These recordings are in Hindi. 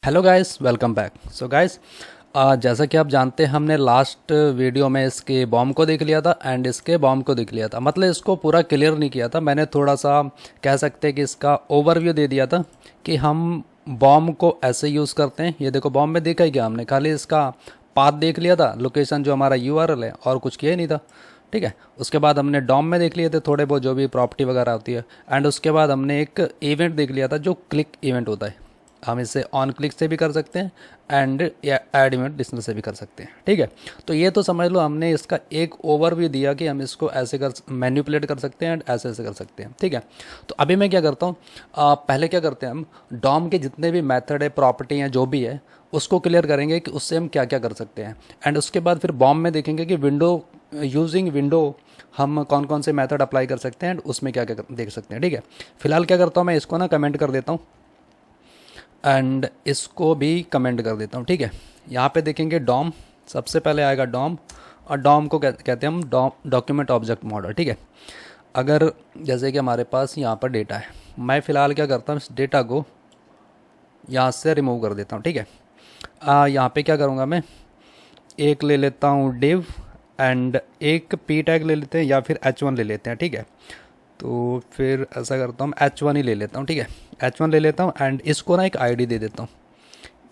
Hello guys, welcome back. So guys, जैसा कि आप जानते हैं, हमने लास्ट वीडियो में इसके बॉम्ब को देख लिया था एंड इसके बॉम्ब को देख लिया था। मतलब इसको पूरा क्लियर नहीं किया था, मैंने थोड़ा सा कह सकते हैं कि इसका ओवरव्यू दे दिया था कि हम बॉम्ब को ऐसे यूज़ करते हैं। ये देखो, बॉम्ब में देखा ही क्या हमने, खाली इसका पाथ देख लिया था, लोकेशन जो हमारा यूआरएल है, और कुछ किया ही नहीं था। ठीक है, उसके बाद हमने डॉम में देख लिए थे थोड़े बहुत जो भी प्रॉपर्टी वगैरह होती है, एंड उसके बाद हमने एक इवेंट देख लिया था जो क्लिक इवेंट होता है। हम इसे ऑन क्लिक से भी कर सकते हैं एंड ऐड इवेंट लिस्नर से भी कर सकते हैं। ठीक है, तो ये तो समझ लो हमने इसका एक ओवरव्यू दिया कि हम इसको ऐसे कर मैनिपुलेट कर सकते हैं एंड ऐसे ऐसे कर सकते हैं। ठीक है, तो अभी मैं क्या करता हूँ, पहले क्या करते हैं, हम डॉम के जितने भी मेथड है, प्रॉपर्टी हैं, जो भी है, उसको क्लियर करेंगे कि उससे हम क्या क्या कर सकते हैं। एंड उसके बाद फिर बॉम्ब में देखेंगे कि विंडो यूजिंग विंडो हम कौन कौन से मेथड अप्लाई कर सकते हैं एंड उसमें क्या क्या देख सकते हैं। ठीक है, फिलहाल क्या करता हूँ, मैं इसको ना कमेंट कर देता हूँ एंड इसको भी कमेंट कर देता हूँ। ठीक है, यहाँ पे देखेंगे डॉम, सबसे पहले आएगा डॉम, और डॉम को कहते हैं हम डॉक्यूमेंट ऑब्जेक्ट मॉडल। ठीक है, अगर जैसे कि हमारे पास यहाँ पर डेटा है, मैं फ़िलहाल क्या करता हूँ, इस डेटा को यहाँ से रिमूव कर देता हूँ। ठीक है, यहाँ पे क्या करूँगा, मैं एक ले लेता हूँ डिव एंड एक पी टैग ले लेते हैं या फिर H1 ले लेते हैं। ठीक है, तो फिर ऐसा करता हूँ, H1 ही ले लेता हूँ। ठीक है, H1 ले लेता हूँ एंड इसको ना एक आईडी दे देता हूँ,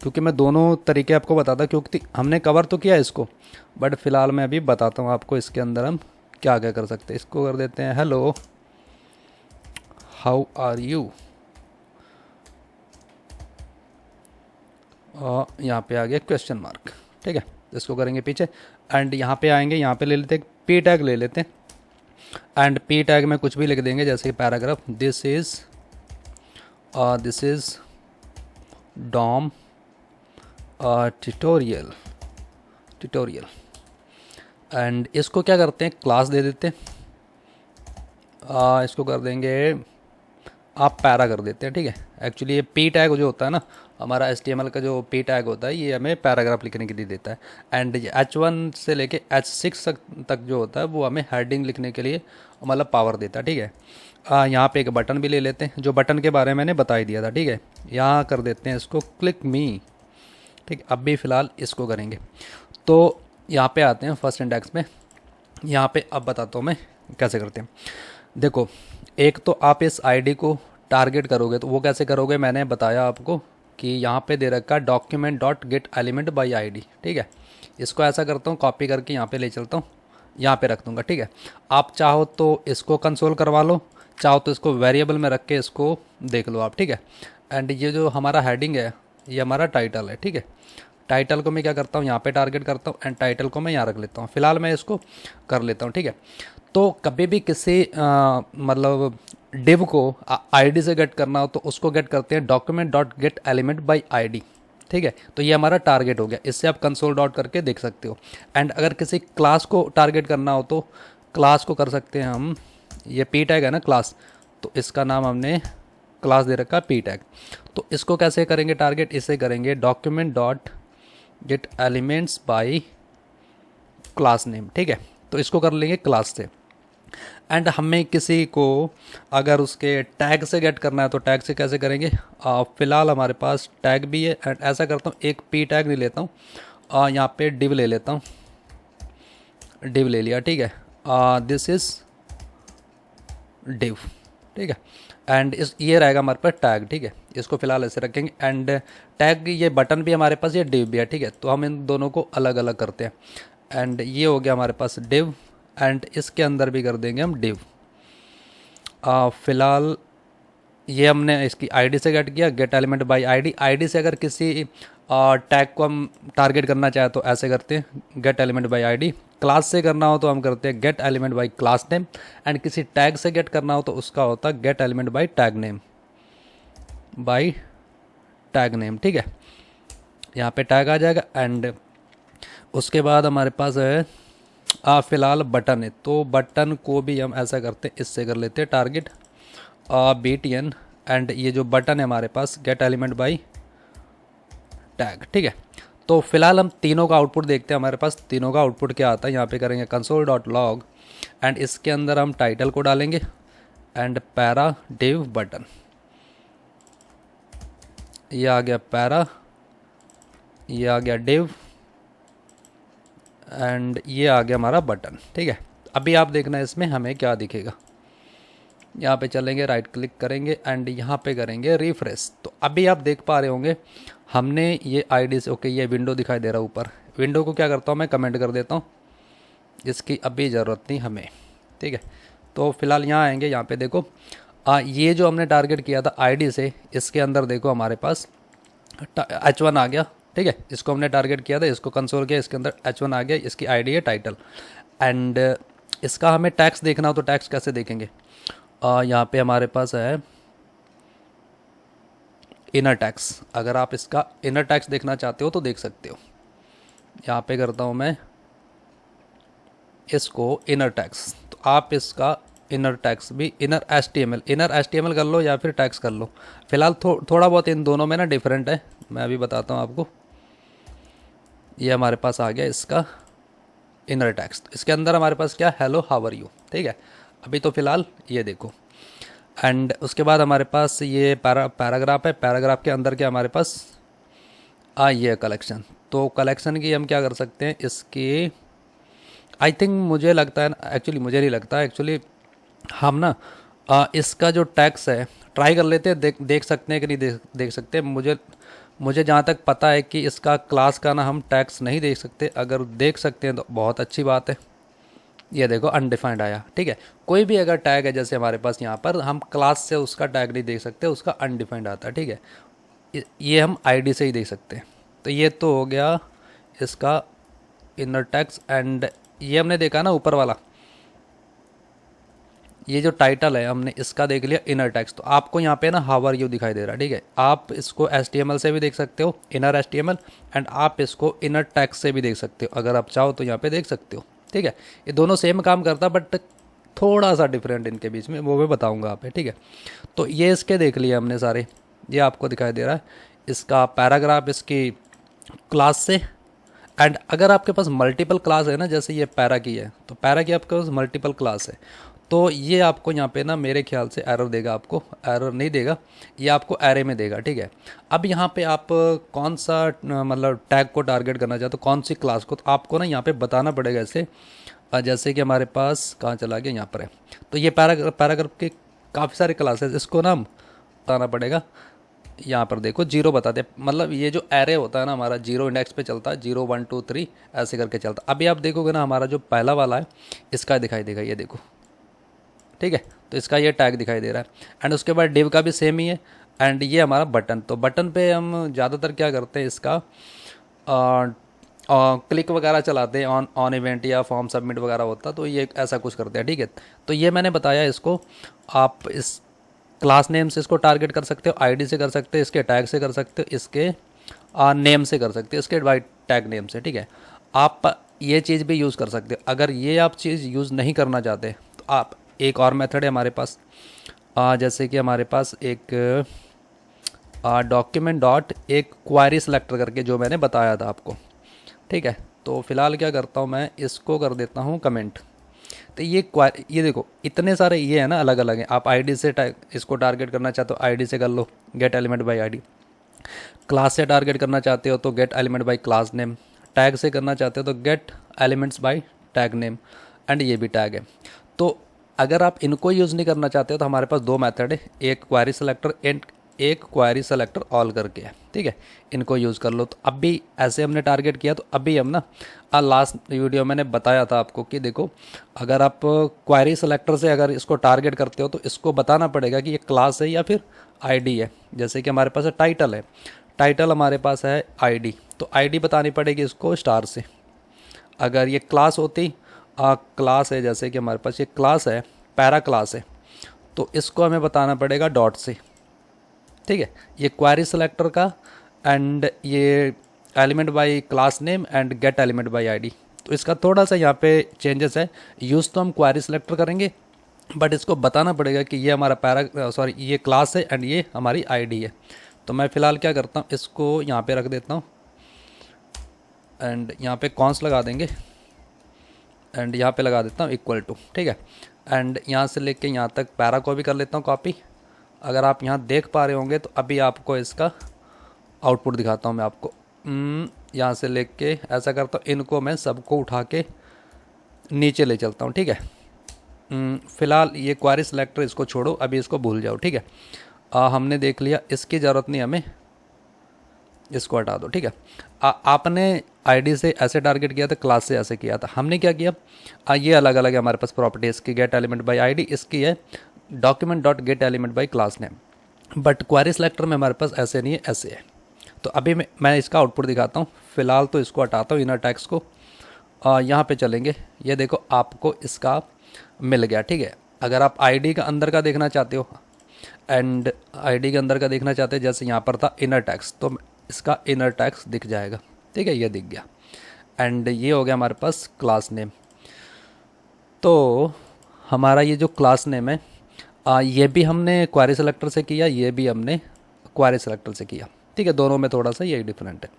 क्योंकि मैं दोनों तरीके आपको बताता, क्योंकि हमने कवर तो किया इसको, बट फिलहाल मैं अभी बताता हूँ आपको इसके अंदर हम क्या क्या कर सकते हैं। इसको कर देते हैं हेलो हाउ आर यू, और यहाँ पे आ गया क्वेश्चन मार्क। ठीक है, इसको करेंगे पीछे एंड यहाँ पे आएंगे, यहाँ पे ले लेते हैं पी टैग ले लेते हैं एंड पी टैग में कुछ भी लिख देंगे, जैसे कि paragraph, this is DOM tutorial tutorial and इसको क्या करते हैं, क्लास दे देते हैं। इसको कर देंगे, आप पैरा कर देते हैं। ठीक है, एक्चुअली ये पी टैग जो होता है ना, हमारा HTML का जो पी टैग होता है, ये हमें पैराग्राफ लिखने के लिए देता है। एंड H1 से लेके H6 तक जो होता है वो हमें हेडिंग लिखने के लिए मतलब पावर देता है। ठीक है, यहाँ पे एक बटन भी ले लेते हैं, जो बटन के बारे में मैंने बता ही दिया था। ठीक है, यहाँ कर देते हैं इसको क्लिक मी। ठीक है, अब भी फ़िलहाल इसको करेंगे, तो यहाँ पे आते हैं फर्स्ट इंडेक्स में। यहाँ पे अब बताता हूँ मैं कैसे करते हैं। देखो, एक तो आप इस आईडी को टारगेट करोगे, तो वो कैसे करोगे, मैंने बताया आपको कि यहाँ पे दे रखा document dot get element by ID. ठीक है, इसको ऐसा करता हूँ, कॉपी करके यहाँ पे ले चलता हूँ, यहाँ पे रख दूँगा। ठीक है, आप चाहो तो इसको कंसोल करवा लो, चाहो तो इसको वेरिएबल में रख के इसको देख लो आप। ठीक है, एंड ये जो हमारा हेडिंग है, ये हमारा टाइटल है। ठीक है, टाइटल को मैं क्या करता हूँ, यहाँ पे टारगेट करता हूँ एंड टाइटल को मैं यहाँ रख लेता हूँ। फिलहाल मैं इसको कर लेता हूँ। ठीक है, तो कभी भी किसी मतलब डिव को आईडी से गेट करना हो तो उसको गेट करते हैं document dot get element by ID. ठीक है, तो ये हमारा टारगेट हो गया, इससे आप कंसोल डॉट करके देख सकते हो। एंड अगर किसी क्लास को टारगेट करना हो तो क्लास को कर सकते हैं हम, ये पी टैग है ना क्लास, तो इसका नाम हमने क्लास दे रखा है पी टैग। तो इसको कैसे करेंगे टारगेट, इसे करेंगे document dot gate elements by class name. ठीक है, तो इसको कर लेंगे क्लास से। एंड हमें किसी को अगर उसके टैग से गेट करना है तो टैग से कैसे करेंगे, फ़िलहाल हमारे पास टैग भी है एंड ऐसा करता हूँ, एक पी टैग नहीं लेता हूँ, यहाँ पे डिव ले लेता हूँ, डिव ले लिया। ठीक है, दिस इज़ डिव। ठीक है, एंड इस ये रहेगा हमारे पास टैग। ठीक है, इसको फिलहाल ऐसे रखेंगे एंड टैग, ये बटन भी हमारे पास, ये डिव भी है। ठीक है, तो हम इन दोनों को अलग अलग करते हैं एंड ये हो गया हमारे पास डिव एंड इसके अंदर भी कर देंगे हम डिव। फ़िलहाल ये हमने इसकी आईडी से गेट किया, gate element by ID. ID से अगर किसी टैग को हम टारगेट करना चाहे तो ऐसे करते हैं, get element by ID. Class से करना हो तो हम करते हैं get element by class name and किसी टैग से गेट करना हो तो उसका होता है get element by tag name, by tag name. ठीक है, यहाँ पे टैग आ जाएगा एंड उसके बाद हमारे पास है फ़िलहाल बटन है, तो बटन को भी हम ऐसा करते हैं, इससे कर लेते हैं टारगेट BTN एंड ये जो बटन है हमारे पास गेट एलिमेंट बाय टैग। ठीक है, तो फिलहाल हम तीनों का आउटपुट देखते हैं, हमारे पास तीनों का आउटपुट क्या आता है। यहाँ पे करेंगे कंसोल डॉट लॉग एंड इसके अंदर हम टाइटल को डालेंगे एंड पैरा डिव बटन, ये आ गया पैरा ये आ गया div एंड ये आ गया हमारा बटन। ठीक है, अभी आप देखना इसमें हमें क्या दिखेगा। यहाँ पे चलेंगे, राइट क्लिक करेंगे एंड यहाँ पे करेंगे रिफ्रेश। तो अभी आप देख पा रहे होंगे हमने ये आईडी से, ओके ये विंडो दिखाई दे रहा है ऊपर। विंडो को क्या करता हूँ मैं, कमेंट कर देता हूँ, इसकी अभी ज़रूरत नहीं हमें। ठीक है, तो फिलहाल यहाँ आएंगे, यहाँ पे देखो ये जो हमने टारगेट किया था आईडी से, इसके अंदर देखो हमारे पास H1 आ गया। ठीक है, इसको हमने टारगेट किया था, इसको कंसोल किया, इसके अंदर H1 आ गया, इसकी आईडी है टाइटल। एंड इसका हमें टैक्स देखना हो तो टैक्स कैसे देखेंगे, यहाँ पे हमारे पास है इनर टैक्स। अगर आप इसका इनर टैक्स देखना चाहते हो तो देख सकते हो। यहाँ पे करता हूँ मैं इसको इनर टैक्स, तो आप इसका इनर टैक्स भी inner H T M L कर लो या फिर टैक्स कर लो। फिलहाल थोड़ा बहुत इन दोनों में ना डिफरेंट है, मैं अभी बताता हूँ आपको। ये हमारे पास आ गया इसका इनर टैक्स, इसके अंदर हमारे पास क्या, हेलो हाउ आर यू। ठीक है, अभी तो फ़िलहाल ये देखो। एंड उसके बाद हमारे पास ये पैराग्राफ है। पैराग्राफ के अंदर क्या हमारे पास ये कलेक्शन। तो कलेक्शन की हम क्या कर सकते हैं, इसकी आई थिंक मुझे लगता है, एक्चुअली मुझे नहीं लगता, एक्चुअली हम ना इसका जो टैक्स है ट्राई कर लेते हैं, देख सकते हैं कि नहीं देख सकते। मुझे जहाँ तक पता है कि इसका क्लास का ना हम टैक्स नहीं देख सकते। अगर देख सकते हैं तो बहुत अच्छी बात है। ये देखो अनडिफाइंड आया। ठीक है, कोई भी अगर टैग है जैसे हमारे पास यहाँ पर, हम क्लास से उसका टैग नहीं देख सकते, उसका अनडिफाइंड आता है। ठीक है, ये हम आईडी से ही देख सकते हैं। तो ये तो हो गया इसका इनर टैक्स। एंड ये हमने देखा ना ऊपर वाला, ये जो टाइटल है हमने इसका देख लिया इनर टैक्स। तो आपको यहाँ पे ना हाउ आर यू दिखाई दे रहा है। ठीक है, आप इसको HTML से भी देख सकते हो, इनर HTML, एंड आप इसको इनर टैक्स से भी देख सकते हो। अगर आप चाहो तो यहाँ पे देख सकते हो। ठीक है, ये दोनों सेम काम करता बट थोड़ा सा डिफरेंट इनके बीच में, वो मैं बताऊँगा आप। ठीक है, तो ये इसके देख लिए हमने सारे, ये आपको दिखाई दे रहा है इसका पैराग्राफ इसकी क्लास से। एंड अगर आपके पास मल्टीपल क्लास है ना, जैसे ये पैरा की है, तो पैरा की आपके पास मल्टीपल क्लास है, तो ये आपको यहाँ पे ना मेरे ख्याल से एरर देगा, आपको एरर नहीं देगा, ये आपको एरे में देगा। ठीक है, अब यहाँ पे आप कौन सा मतलब टैग को टारगेट करना चाहते हो, कौन सी क्लास को, तो आपको ना यहाँ पे बताना पड़ेगा ऐसे। जैसे कि हमारे पास कहाँ चला गया, यहाँ पर है। तो ये पैराग्राफ के काफ़ी सारे क्लासेस, इसको ना हम बताना पड़ेगा। यहाँ पर देखो 0 बताते हैं, मतलब ये जो एरे होता है ना हमारा 0 इंडेक्स पे चलता है, 0 1 2 3 ऐसे करके चलता है। अभी आप देखोगे ना हमारा जो पहला वाला है इसका दिखाई देगा, ये देखो। ठीक है, तो इसका ये टैग दिखाई दे रहा है। एंड उसके बाद डिव का भी सेम ही है। एंड ये हमारा बटन, तो बटन पे हम ज़्यादातर क्या करते हैं, इसका क्लिक वगैरह चलाते हैं, ऑन इवेंट या फॉर्म सबमिट वगैरह होता, तो ये ऐसा कुछ करते हैं। ठीक है, तो ये मैंने बताया, इसको आप इस क्लास नेम से इसको टारगेट कर सकते हो, आईडी से कर सकते हो, इसके टैग से कर सकते हो, इसके नेम से कर सकते हो, इसके वाइट टैग नेम से। ठीक है, आप ये चीज़ भी यूज़ कर सकते हो। अगर ये आप चीज़ यूज़ नहीं करना चाहते तो आप एक और मेथड है हमारे पास, जैसे कि हमारे पास एक डॉक्यूमेंट डॉट एक क्वारी सेलेक्टर करके जो मैंने बताया था आपको। ठीक है, तो फिलहाल क्या करता हूँ मैं, इसको कर देता हूँ कमेंट। तो ये देखो इतने सारे ये है ना, अलग अलग हैं। आप आईडी से इसको टारगेट करना चाहते हो, आईडी से कर लो, get element by ID. Class से टारगेट करना चाहते हो तो get element by class name. Tag से करना चाहते हो तो get elements by tag name. And ये भी टैग है। तो अगर आप इनको यूज़ नहीं करना चाहते हो तो हमारे पास 2 मेथड है, एक क्वारी सेलेक्टर एंड एक क्वारी सेलेक्टर ऑल करके है। ठीक है, इनको यूज़ कर लो। तो अभी ऐसे हमने टारगेट किया, तो अभी हम ना लास्ट वीडियो मैंने बताया था आपको कि देखो, अगर आप क्वारी सेलेक्टर से अगर इसको टारगेट करते हो तो इसको बताना पड़ेगा कि ये क्लास है या फिर आईडी है। जैसे कि हमारे पास टाइटल है, टाइटल हमारे पास है आईडी, तो आईडी बतानी पड़ेगी इसको स्टार से। अगर ये क्लास होती क्लास है, जैसे कि हमारे पास ये क्लास है, पैरा क्लास है, तो इसको हमें बताना पड़ेगा डॉट से। ठीक है, ये क्वारी सेलेक्टर का एंड ये element by class name and gate element by ID. तो इसका थोड़ा सा यहाँ पे चेंजेस है। यूज़ तो हम क्वारी सेलेक्टर करेंगे, बट इसको बताना पड़ेगा कि ये हमारा ये क्लास है एंड ये हमारी आईडी है। तो मैं फ़िलहाल क्या करता हूँ, इसको यहाँ पे रख देता हूँ एंड यहाँ पे कॉन्स लगा देंगे एंड यहाँ पे लगा देता हूँ इक्वल टू। ठीक है, एंड यहाँ से लेके यहाँ तक पैरा को भी कर लेता हूँ कॉपी। अगर आप यहाँ देख पा रहे होंगे तो अभी आपको इसका आउटपुट दिखाता हूँ मैं आपको। यहाँ से लेके ऐसा करता हूँ, इनको मैं सबको उठा के नीचे ले चलता हूँ, ठीक है। फ़िलहाल ये क्वारी सिलेक्टर इसको छोड़ो, अभी इसको भूल जाओ, ठीक है। हमने देख लिया, इसकी ज़रूरत नहीं हमें, इसको हटा दो, ठीक है। आपने आईडी से ऐसे टारगेट किया था, क्लास से ऐसे किया था, हमने क्या किया, ये अलग अलग है हमारे पास प्रॉपर्टी। इसकी गेट एलिमेंट बाय आईडी, इसकी है document dot get element by class name. But query selector में हमारे पास ऐसे नहीं है, ऐसे है। तो अभी मैं इसका आउटपुट दिखाता हूँ। फ़िलहाल तो इसको हटाता हूँ, इनर टैक्स को। यहाँ पे चलेंगे, ये देखो आपको इसका मिल गया, ठीक है। अगर आप आईडी का अंदर का देखना चाहते हो एंड आईडी के अंदर का देखना चाहते हैं, जैसे यहाँ पर था इनर टैक्स, तो इसका इनर टैक्स दिख जाएगा, ठीक है, ये दिख गया। एंड ये हो गया हमारे पास क्लास नेम। तो हमारा ये जो क्लास नेम है, ये भी हमने क्वारी सेलेक्टर से किया, ये भी हमने क्वारी सेलेक्टर से किया, ठीक है। दोनों में थोड़ा सा यही डिफरेंट है।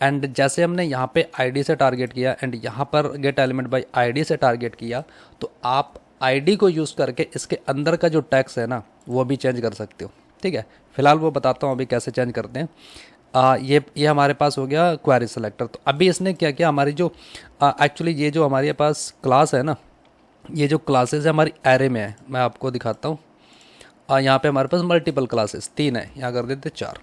एंड जैसे हमने यहाँ पे आईडी से टारगेट किया एंड यहाँ पर गेट एलिमेंट बाय आईडी से टारगेट किया, तो आप आईडी को यूज़ करके इसके अंदर का जो टैक्स है ना, वो भी चेंज कर सकते हो, ठीक है। फिलहाल वो बताता हूँ अभी कैसे चेंज करते हैं। ये हमारे पास हो गया क्वेरी सेलेक्टर। तो अभी इसने क्या किया, हमारी जो एक्चुअली ये जो हमारे पास क्लास है ना, ये जो क्लासेस है हमारी एरे में है, मैं आपको दिखाता हूँ। यहाँ पे हमारे पास मल्टीपल क्लासेस 3 है, यहाँ कर देते 4।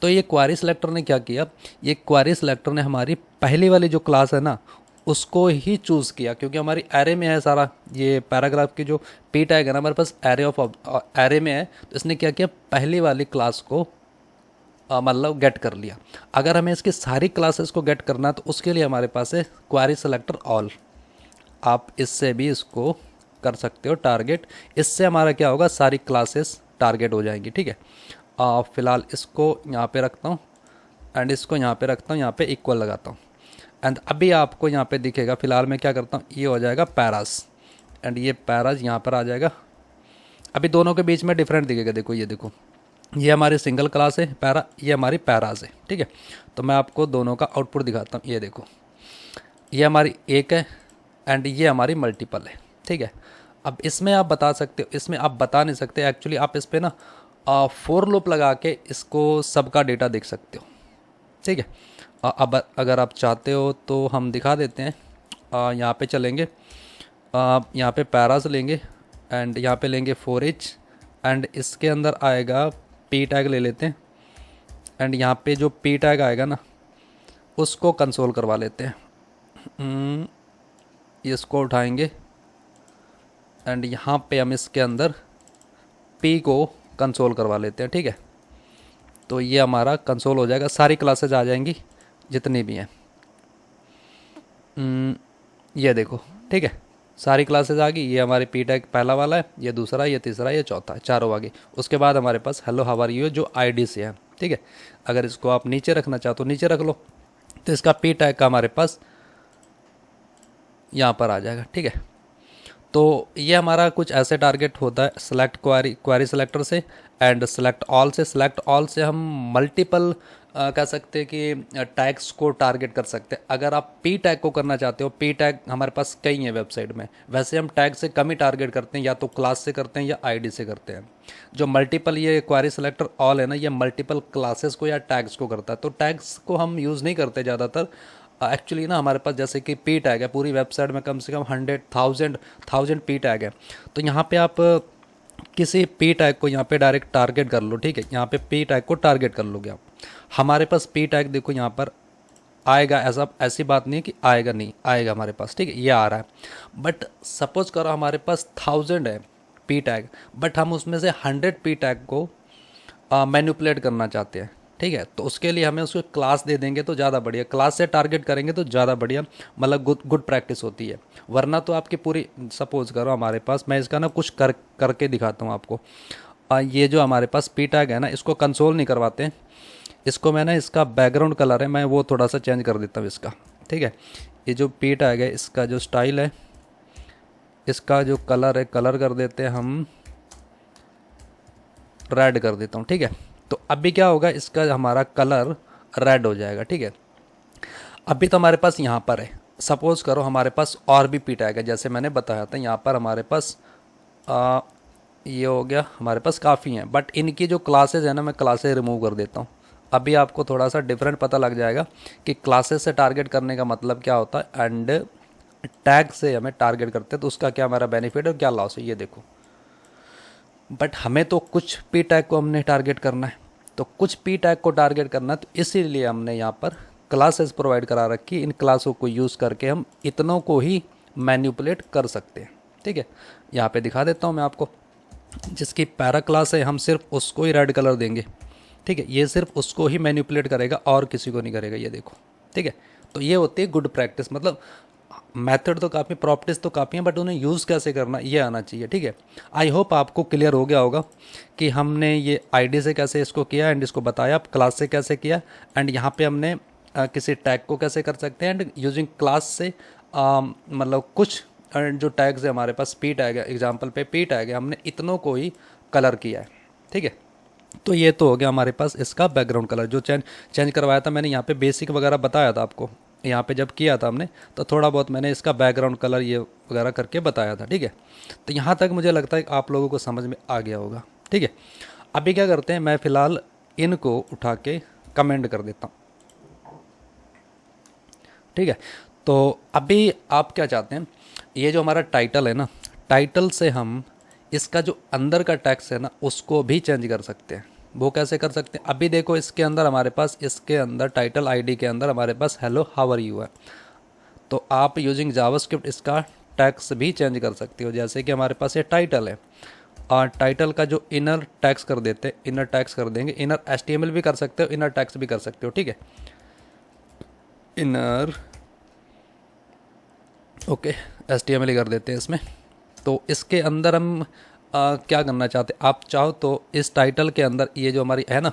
तो ये क्वेरी सेलेक्टर ने क्या किया, ये क्वेरी सेलेक्टर ने हमारी पहली वाली जो क्लास है ना, उसको ही चूज़ किया, क्योंकि हमारी एरे में है सारा। ये पैराग्राफ की जो पी टैग है ना हमारे पास एरे में है, तो इसने क्या किया, पहली वाली क्लास को मतलब गेट कर लिया। अगर हमें इसकी सारी क्लासेस को गेट करना है, तो उसके लिए हमारे पास है क्वेरी सेलेक्टर ऑल। आप इससे भी इसको कर सकते हो टारगेट। इससे हमारा क्या होगा, सारी क्लासेस टारगेट हो जाएंगी, ठीक है। फ़िलहाल इसको यहाँ पे रखता हूँ एंड इसको यहाँ पे रखता हूँ, यहाँ पे इक्वल लगाता हूँ। एंड अभी आपको यहाँ पे दिखेगा, फ़िलहाल मैं क्या करता हूँ, ये हो जाएगा पैरास एंड ये पैराज यहाँ पर आ जाएगा। अभी दोनों के बीच में डिफरेंट दिखेगा, देखो ये देखो, ये हमारी सिंगल क्लास है पैरा, ये हमारी पैराज है, ठीक है। तो मैं आपको दोनों का आउटपुट दिखाता हूँ। ये देखो, ये हमारी एक है एंड ये हमारी मल्टीपल है, ठीक है। अब इसमें आप बता सकते हो, इसमें आप बता नहीं सकते एक्चुअली, आप इस पर ना फोर लूप लगा के इसको सबका डेटा देख सकते हो, ठीक है। अब अगर आप चाहते हो तो हम दिखा देते हैं। यहाँ पे चलेंगे, यहाँ पे पैराज लेंगे एंड यहाँ पे लेंगे फॉर ईच एंड इसके अंदर आएगा पी टैग ले लेते हैं एंड यहाँ पे जो पी टैग आएगा ना, उसको कंसोल करवा लेते हैं। इसको उठाएंगे एंड यहाँ पे हम इसके अंदर पी को कंसोल करवा लेते हैं, ठीक है। तो ये हमारा कंसोल हो जाएगा, सारी क्लासेज आ जाएंगी जितनी भी हैं। ये देखो, ठीक है, सारी क्लासेज आ गई। ये हमारी पी टैग पहला वाला है, ये दूसरा, ये तीसरा, ये चौथा, चारों आ गई। उसके बाद हमारे पास हेलो हाउ आर यू जो आईडी से है, ठीक है। अगर इसको आप नीचे रखना चाहो तो नीचे रख लो, तो इसका पी टैग का हमारे पास यहाँ पर आ जाएगा, ठीक है। तो ये हमारा कुछ ऐसे टारगेट होता है सेलेक्ट क्वेरी सेलेक्टर से एंड सेलेक्ट ऑल से। सेलेक्ट ऑल से हम मल्टीपल कह सकते हैं कि टैग्स को टारगेट कर सकते हैं। अगर आप पी टैग को करना चाहते हो, पी टैग हमारे पास कई हैं वेबसाइट में, वैसे हम टैग से कम ही टारगेट करते हैं, या तो क्लास से करते हैं या आईडी से करते हैं। जो मल्टीपल ये क्वेरी सेलेक्टर ऑल है ना, ये मल्टीपल क्लासेस को या टैग्स को करता है। तो टैग्स को हम यूज़ नहीं करते ज़्यादातर एक्चुअली ना। हमारे पास जैसे कि पी टैग है, पूरी वेबसाइट में कम से कम 100,000 पी टैग है। तो यहाँ पे आप किसी पी टैग को यहाँ पे डायरेक्ट टारगेट कर लो, ठीक है। यहाँ पे पी टैग को टारगेट कर लोगे आप। हमारे पास पी टैग देखो यहाँ पर आएगा, ऐसी बात नहीं है कि आएगा नहीं, आएगा हमारे पास, ठीक है, ये आ रहा है। बट सपोज करो हमारे पास 1000 है पी टैग, बट हम उसमें से 100 पी टैग को मैनिपुलेट करना चाहते हैं, ठीक है। तो उसके लिए हमें उसको क्लास दे देंगे तो ज़्यादा बढ़िया, क्लास से टारगेट करेंगे तो ज़्यादा बढ़िया, मतलब गुड प्रैक्टिस होती है। वरना तो आपकी पूरी, सपोज करो हमारे पास, मैं इसका ना कुछ करके दिखाता हूँ आपको। ये जो हमारे पास पी टैग है ना, इसको कंसोल नहीं करवाते हैं, इसको मैं ना, इसका बैकग्राउंड कलर है, मैं वो थोड़ा सा चेंज कर देता हूँ इसका, ठीक है। ये जो पी टैग है, इसका जो स्टाइल है, इसका जो कलर है, कलर कर देते हैं हम रेड कर देता हूँ, ठीक है। तो अभी क्या होगा, इसका हमारा कलर रेड हो जाएगा, ठीक है। अभी तो हमारे पास यहाँ पर है, सपोज करो हमारे पास और भी पी टैग है, जैसे मैंने बताया था। यहाँ पर हमारे पास ये हो गया, हमारे पास काफ़ी हैं, बट इनकी जो क्लासेज है ना, मैं क्लासेज रिमूव कर देता हूँ। अभी आपको थोड़ा सा डिफरेंट पता लग जाएगा कि क्लासेस से टारगेट करने का मतलब क्या होता है एंड टैग से हमें टारगेट करते हैं तो उसका क्या हमारा बेनिफिट और क्या लॉस है, ये देखो। बट हमें तो कुछ पी टैग को हमने टारगेट करना है, तो कुछ पी टैग को टारगेट करना है, तो इसीलिए हमने यहाँ पर क्लासेस प्रोवाइड करा रखी। इन क्लासों को यूज़ करके हम इतनों को ही मैन्युपुलेट कर सकते हैं, ठीक है। यहाँ पे दिखा देता हूँ मैं आपको, जिसकी पैरा क्लास है हम सिर्फ उसको ही रेड कलर देंगे, ठीक है। ये सिर्फ उसको ही मैन्युपुलेट करेगा और किसी को नहीं करेगा, ये देखो, ठीक है। तो ये होती है गुड प्रैक्टिस, मतलब मेथड तो काफ़ी, प्रॉपर्टीज तो काफ़ी हैं, बट उन्हें यूज़ कैसे करना ये आना चाहिए, ठीक है। आई होप आपको क्लियर हो गया होगा कि हमने ये आईडी से कैसे इसको किया एंड इसको बताया, क्लास से कैसे किया एंड यहाँ पे हमने किसी टैग को कैसे कर सकते हैं एंड यूजिंग क्लास से मतलब कुछ जो टैग्स है हमारे पास, पी टैग है, एग्जाम्पल पे पी टैग है, हमने इतनों को ही कलर किया है, ठीक है। तो ये तो हो गया हमारे पास इसका बैकग्राउंड कलर जो चेंज करवाया था मैंने। यहाँ पे बेसिक वगैरह बताया था आपको, यहाँ पे जब किया था हमने तो थोड़ा बहुत मैंने इसका बैकग्राउंड कलर ये वगैरह करके बताया था, ठीक है। तो यहाँ तक मुझे लगता है कि आप लोगों को समझ में आ गया होगा, ठीक है। अभी क्या करते हैं, मैं फ़िलहाल इनको उठा के कमेंट कर देता हूँ, ठीक है। तो अभी आप क्या चाहते हैं, ये जो हमारा टाइटल है ना, टाइटल से हम इसका जो अंदर का टैक्स है ना उसको भी चेंज कर सकते हैं। वो कैसे कर सकते हैं, अभी देखो इसके अंदर हमारे पास, इसके अंदर टाइटल आईडी के अंदर हमारे पास हेलो हाउ आर यू है। तो आप यूजिंग जावास्क्रिप्ट इसका टैक्स भी चेंज कर सकते हो। जैसे कि हमारे पास ये टाइटल है और टाइटल का जो इनर टैक्स कर देते हैं, इनर टैक्स कर देंगे, इनर HTML भी कर सकते हो, इनर टैक्स भी कर सकते हो, ठीक है। इनर ओके HTML ही कर देते हैं इसमें। तो इसके अंदर हम क्या करना चाहते हैं, आप चाहो तो इस टाइटल के अंदर ये जो हमारी है ना,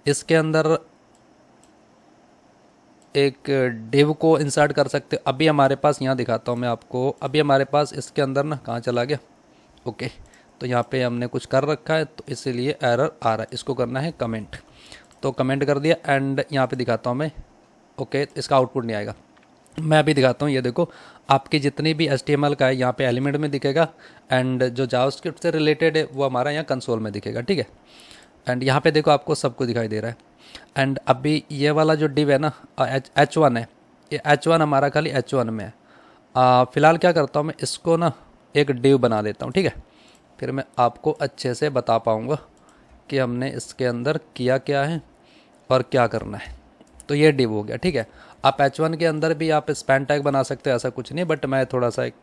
इसके अंदर एक डिव को इंसर्ट कर सकते हो। अभी हमारे पास यहाँ दिखाता हूँ मैं आपको, अभी हमारे पास इसके अंदर ना, कहाँ चला गया, ओके। तो यहाँ पे हमने कुछ कर रखा है तो इसीलिए एरर आ रहा है, इसको करना है कमेंट। तो कमेंट कर दिया एंड यहाँ पे दिखाता हूँ मैं, ओके। इसका आउटपुट नहीं आएगा, मैं अभी दिखाता हूँ। ये देखो आपकी जितनी भी HTML का है यहाँ पे एलिमेंट में दिखेगा एंड जो जावास्क्रिप्ट से रिलेटेड है वो हमारा यहाँ कंसोल में दिखेगा, ठीक है। एंड यहाँ पे देखो आपको सब कुछ दिखाई दे रहा है। एंड अभी ये वाला जो डिव है ना, H1 है, ये H1 हमारा खाली H1 में है। फ़िलहाल क्या करता हूँ मैं, इसको ना एक डिव बना देता हूँ, ठीक है। फिर मैं आपको अच्छे से बता पाऊँगा कि हमने इसके अंदर किया क्या है और क्या करना है। तो ये डिव हो गया, ठीक है। आप H1 के अंदर भी आप स्पैन टैग बना सकते हो, ऐसा कुछ नहीं, बट मैं थोड़ा सा एक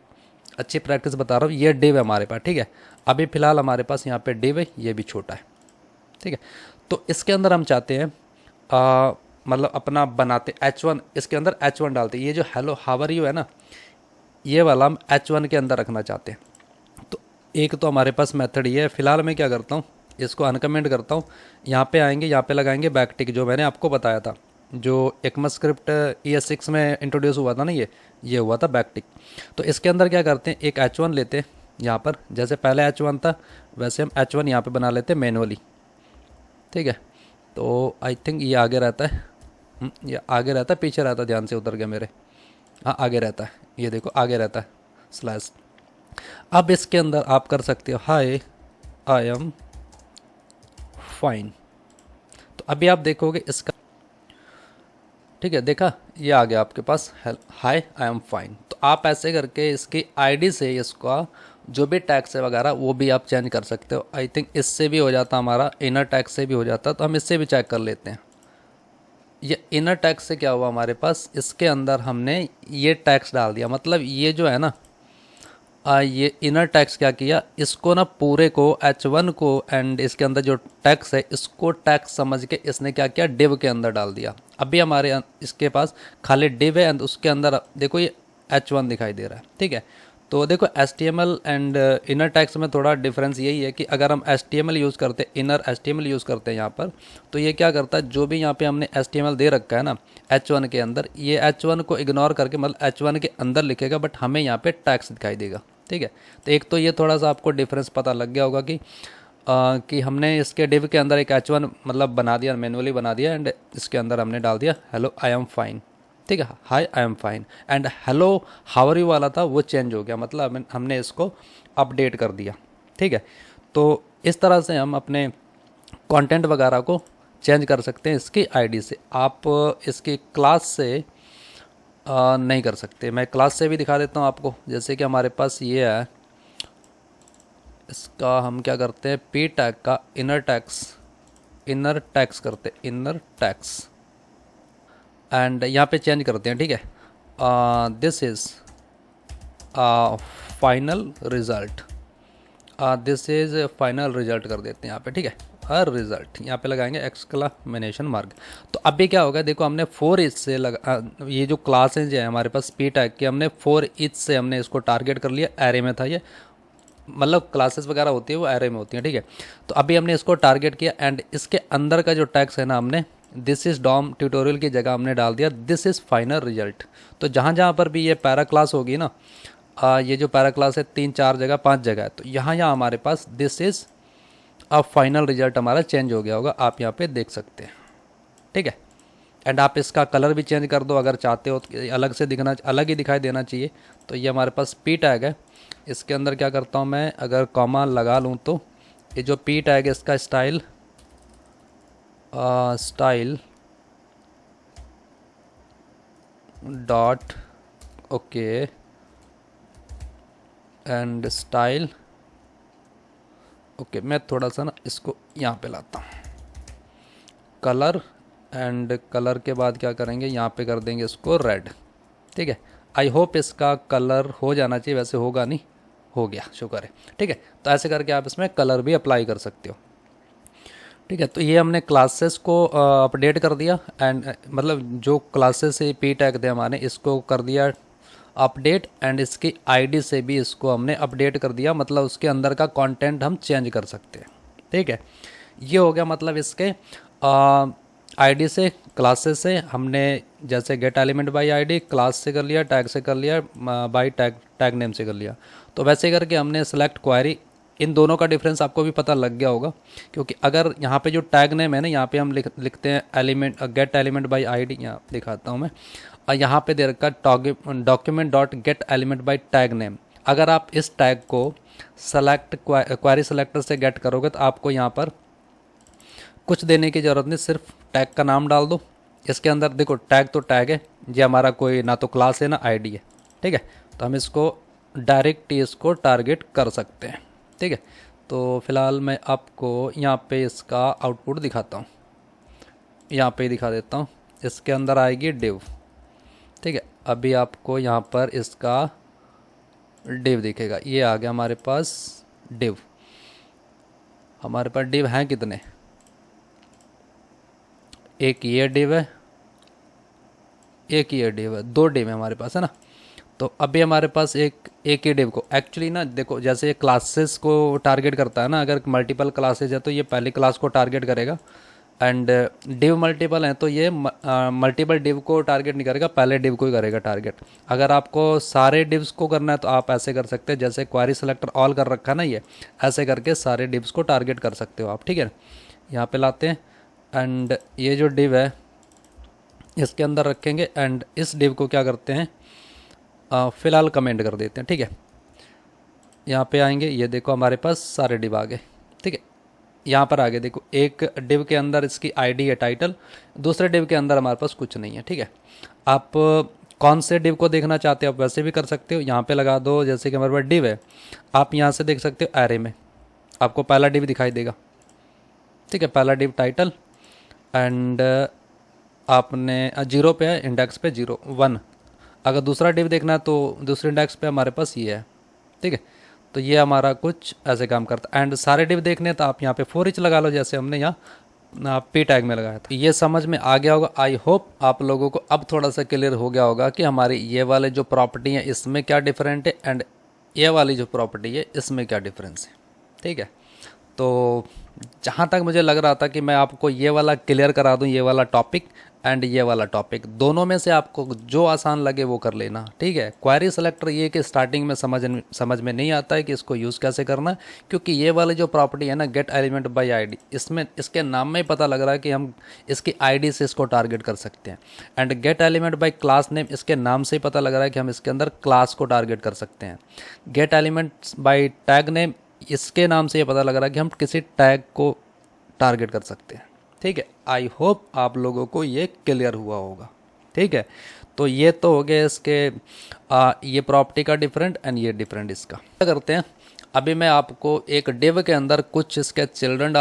अच्छी प्रैक्टिस बता रहा हूँ। ये डिव है हमारे पास, ठीक है। अभी फ़िलहाल हमारे पास यहाँ पे डिव है, ये भी छोटा है, ठीक है। तो इसके अंदर हम चाहते हैं मतलब अपना बनाते H1, इसके अंदर H1 डालते हैं। ये जो हेलो हाउ आर यू है ना, ये वाला हम H1 के अंदर रखना चाहते हैं। तो एक तो हमारे पास मेथड ये है। फ़िलहाल मैं क्या करता हूँ, इसको अनकमेंट करता हूँ, यहाँ पे आएंगे, यहाँ पे लगाएंगे बैकटिक, जो मैंने आपको बताया था, जो ECMAScript ES6 में इंट्रोड्यूस हुआ था ना, ये हुआ था बैकटिक। तो इसके अंदर क्या करते हैं, एक H1 लेते हैं यहाँ पर, जैसे पहले H1 था वैसे हम H1 यहाँ पे बना लेते हैं मैनुअली, ठीक है। तो आई थिंक ये आगे रहता है, ये आगे रहता है, पीछे रहता है, ध्यान से उतर गया मेरे, हाँ आगे रहता है, ये देखो आगे रहता है स्लैश। अब इसके अंदर आप कर सकते हो हाय आई एम फाइन। तो अभी आप देखोगे इसका, ठीक है, देखा ये आ गया आपके पास हाय आई एम फाइन। तो आप ऐसे करके इसकी आईडी से इसका जो भी टैक्स है वगैरह वो भी आप चेंज कर सकते हो। आई थिंक इससे भी हो जाता, हमारा इनर टैक्स से भी हो जाता, तो हम इससे भी चेक कर लेते हैं। ये इनर टैक्स से क्या हुआ हमारे पास, इसके अंदर हमने ये टैक्स डाल दिया, मतलब ये जो है ना ये इनर टैक्स क्या किया, इसको ना पूरे को H1 को एंड इसके अंदर जो टैक्स है इसको टैक्स समझ के इसने क्या किया, डिव के अंदर डाल दिया। अभी हमारे इसके पास खाली डिव है एंड उसके अंदर देखो ये H1 दिखाई दे रहा है, ठीक है। तो देखो HTML एंड इनर टैक्स में थोड़ा डिफरेंस यही है कि अगर हम HTML यूज़ करते, इनर HTML यूज़ करते हैं यहाँ पर, तो ये क्या करता है, जो भी यहाँ पे हमने HTML दे रखा है ना H1 के अंदर, ये H1 को इग्नोर करके मतलब H1 के अंदर लिखेगा, बट हमें यहाँ पे टैक्स दिखाई देगा, ठीक है। तो एक तो ये थोड़ा सा आपको डिफरेंस पता लग गया होगा कि हमने इसके डिव के अंदर एक H1 मतलब बना दिया, मैनुअली बना दिया एंड इसके अंदर हमने डाल दिया हेलो आई एम फाइन, ठीक है, hi I am fine. And hello how are you वाला था वो चेंज हो गया, मतलब हमने इसको अपडेट कर दिया, ठीक है। तो इस तरह से हम अपने कंटेंट वगैरह को चेंज कर सकते हैं इसकी आईडी से। आप इसकी क्लास से नहीं कर सकते। मैं क्लास से भी दिखा देता हूँ आपको। जैसे कि हमारे पास ये है, इसका हम क्या करते हैं, पी टैग का इनर टैक्स करते हैं, इनर टैक्स, एंड यहाँ पे चेंज करते हैं, ठीक है। This is final result, this is final result कर देते हैं यहाँ पे, ठीक है। हर रिज़ल्ट यहाँ पे लगाएंगे एक्सक्लामेशन मार्क। तो अभी क्या होगा, देखो हमने 4 ईच से ये जो क्लासेज है हमारे पास पी टैग के, हमने 4 ईच से हमने इसको टारगेट कर लिया। एरे में था ये, मतलब क्लासेस वगैरह होती है वो एरे में होती हैं, ठीक है। तो अभी हमने इसको टारगेट किया एंड इसके अंदर का जो टैक्स है ना, हमने दिस इज़ डॉम ट्यूटोरियल की जगह हमने डाल दिया दिस इज़ फाइनल रिजल्ट। तो जहाँ जहाँ पर भी ये पैरा क्लास होगी ना, ये जो पैरा क्लास है 3 4 जगह 5 जगह है, तो यहाँ यहाँ हमारे पास दिस इज़ अब फाइनल रिजल्ट हमारा चेंज हो गया होगा, आप यहाँ पे देख सकते हैं, ठीक है। एंड आप इसका कलर भी चेंज कर दो अगर चाहते हो, तो अलग से दिखना, अलग ही दिखाई देना चाहिए। तो ये हमारे पास पी टैग है, इसके अंदर क्या करता हूँ मैं, अगर कॉमा लगा लूँ तो ये जो पी टैग है इसका style dot okay and style okay. मैं थोड़ा सा ना इसको यहाँ पे लाता हूँ, कलर, एंड कलर के बाद क्या करेंगे, यहाँ पे कर देंगे इसको रेड, ठीक है। आई होप इसका कलर हो जाना चाहिए, वैसे होगा नहीं, हो गया, शुक्र है, ठीक है। तो ऐसे करके आप इसमें कलर भी अप्लाई कर सकते हो, ठीक है। तो ये हमने क्लासेस को अपडेट कर दिया, एंड मतलब जो क्लासेस से पी टैग थे हमारे, इसको कर दिया अपडेट, एंड इसकी आईडी से भी इसको हमने अपडेट कर दिया, मतलब उसके अंदर का कंटेंट हम चेंज कर सकते हैं, ठीक है। ये हो गया, मतलब इसके आईडी से, क्लासेस से हमने जैसे gate element by ID class से कर लिया, टैग से कर लिया, बाय टैग नेम से कर लिया। तो वैसे करके हमने सेलेक्ट क्वेरी, इन दोनों का डिफरेंस आपको भी पता लग गया होगा, क्योंकि अगर यहाँ पे जो टैग नेम है ना, यहाँ पे हम लिखते हैं element gate element by ID, यहाँ दिखाता हूँ मैं, यहाँ पे दे रखा document dot get element by tag name. अगर आप इस टैग को सेलेक्ट क्वेरी सेलेक्टर से गेट करोगे तो आपको यहाँ पर कुछ देने की ज़रूरत नहीं, सिर्फ टैग का नाम डाल दो। इसके अंदर देखो टैग तो टैग है, ये हमारा कोई ना तो क्लास है ना आईडी है, ठीक है। तो हम इसको डायरेक्ट इसको टारगेट कर सकते हैं, ठीक है। तो फिलहाल मैं आपको यहाँ पे इसका आउटपुट दिखाता हूँ, यहाँ पे दिखा देता हूँ। इसके अंदर आएगी डिव, ठीक है। अभी आपको यहाँ पर इसका डिव दिखेगा, ये आ गया हमारे पास डिव। हमारे पास डिव हैं कितने, एक ये डिव है, एक ये डिव है, 2 डिव है हमारे पास, है ना। तो अभी हमारे पास एक ही डिव को एक्चुअली ना, देखो जैसे ये क्लासेस को टारगेट करता है ना, अगर मल्टीपल क्लासेज है तो ये पहली क्लास को टारगेट करेगा, एंड डिव मल्टीपल हैं तो ये मल्टीपल डिव को टारगेट नहीं करेगा, पहले डिव को ही करेगा टारगेट। अगर आपको सारे डिव्स को करना है तो आप ऐसे कर सकते हैं, जैसे क्वेरी सेलेक्टर ऑल कर रखा है ना, ये ऐसे करके सारे डिव्स को टारगेट कर सकते हो आप, ठीक है। यहाँ पे लाते हैं, एंड ये जो डिव है इसके अंदर रखेंगे, एंड इस डिव को क्या करते हैं, फ़िलहाल कमेंट कर देते हैं, ठीक है। यहाँ पे आएंगे, ये देखो हमारे पास सारे डिव आ गए, ठीक है। यहाँ पर आगे देखो, एक डिव के अंदर इसकी आईडी है टाइटल, दूसरे डिव के अंदर हमारे पास कुछ नहीं है, ठीक है। आप कौन से डिव को देखना चाहते हो आप वैसे भी कर सकते हो, यहाँ पे लगा दो, जैसे कि हमारे पास डिव है, आप यहाँ से देख सकते हो एरे में आपको पहला डिव दिखाई देगा, ठीक है। पहला डिव टाइटल, एंड आपने 0 पे है, इंडेक्स पे 0 1। अगर दूसरा डिव देखना है तो दूसरे इंडेक्स पे हमारे पास ये है, ठीक है। तो ये हमारा कुछ ऐसे काम करता है, एंड सारे डिव देखने तो आप यहाँ पे 4 ईच लगा लो, जैसे हमने यहाँ पी टैग में लगाया था। ये समझ में आ गया होगा, आई होप आप लोगों को अब थोड़ा सा क्लियर हो गया होगा कि हमारी ये वाले जो प्रॉपर्टी है इसमें क्या डिफरेंट है, एंड ये वाली जो प्रॉपर्टी है इसमें क्या डिफरेंस है, ठीक है। तो जहाँ तक मुझे लग रहा था कि मैं आपको ये वाला क्लियर करा दूँ, ये वाला टॉपिक एंड ये वाला टॉपिक, दोनों में से आपको जो आसान लगे वो कर लेना, ठीक है। क्वेरी सेलेक्टर ये कि स्टार्टिंग में समझ में नहीं आता है कि इसको यूज़ कैसे करना है, क्योंकि ये वाली जो प्रॉपर्टी है ना गेट एलिमेंट बाय आईडी, इसमें इसके नाम में ही पता लग रहा है कि हम इसकी आईडी से इसको टारगेट कर सकते हैं, and gate element by class name, इसके नाम से ही पता लग रहा है कि हम इसके अंदर क्लास को टारगेट कर सकते हैं। Get element by tag name, इसके नाम से ये पता लग रहा है कि हम किसी टैग को टारगेट कर सकते हैं, ठीक है, आई होप आप लोगों को ये क्लियर हुआ होगा। ठीक है, तो ये तो हो गया इसके ये प्रॉपर्टी का डिफरेंट एंड ये डिफरेंट। इसका क्या करते हैं, अभी मैं आपको एक डिव के अंदर कुछ इसके चिल्ड्रन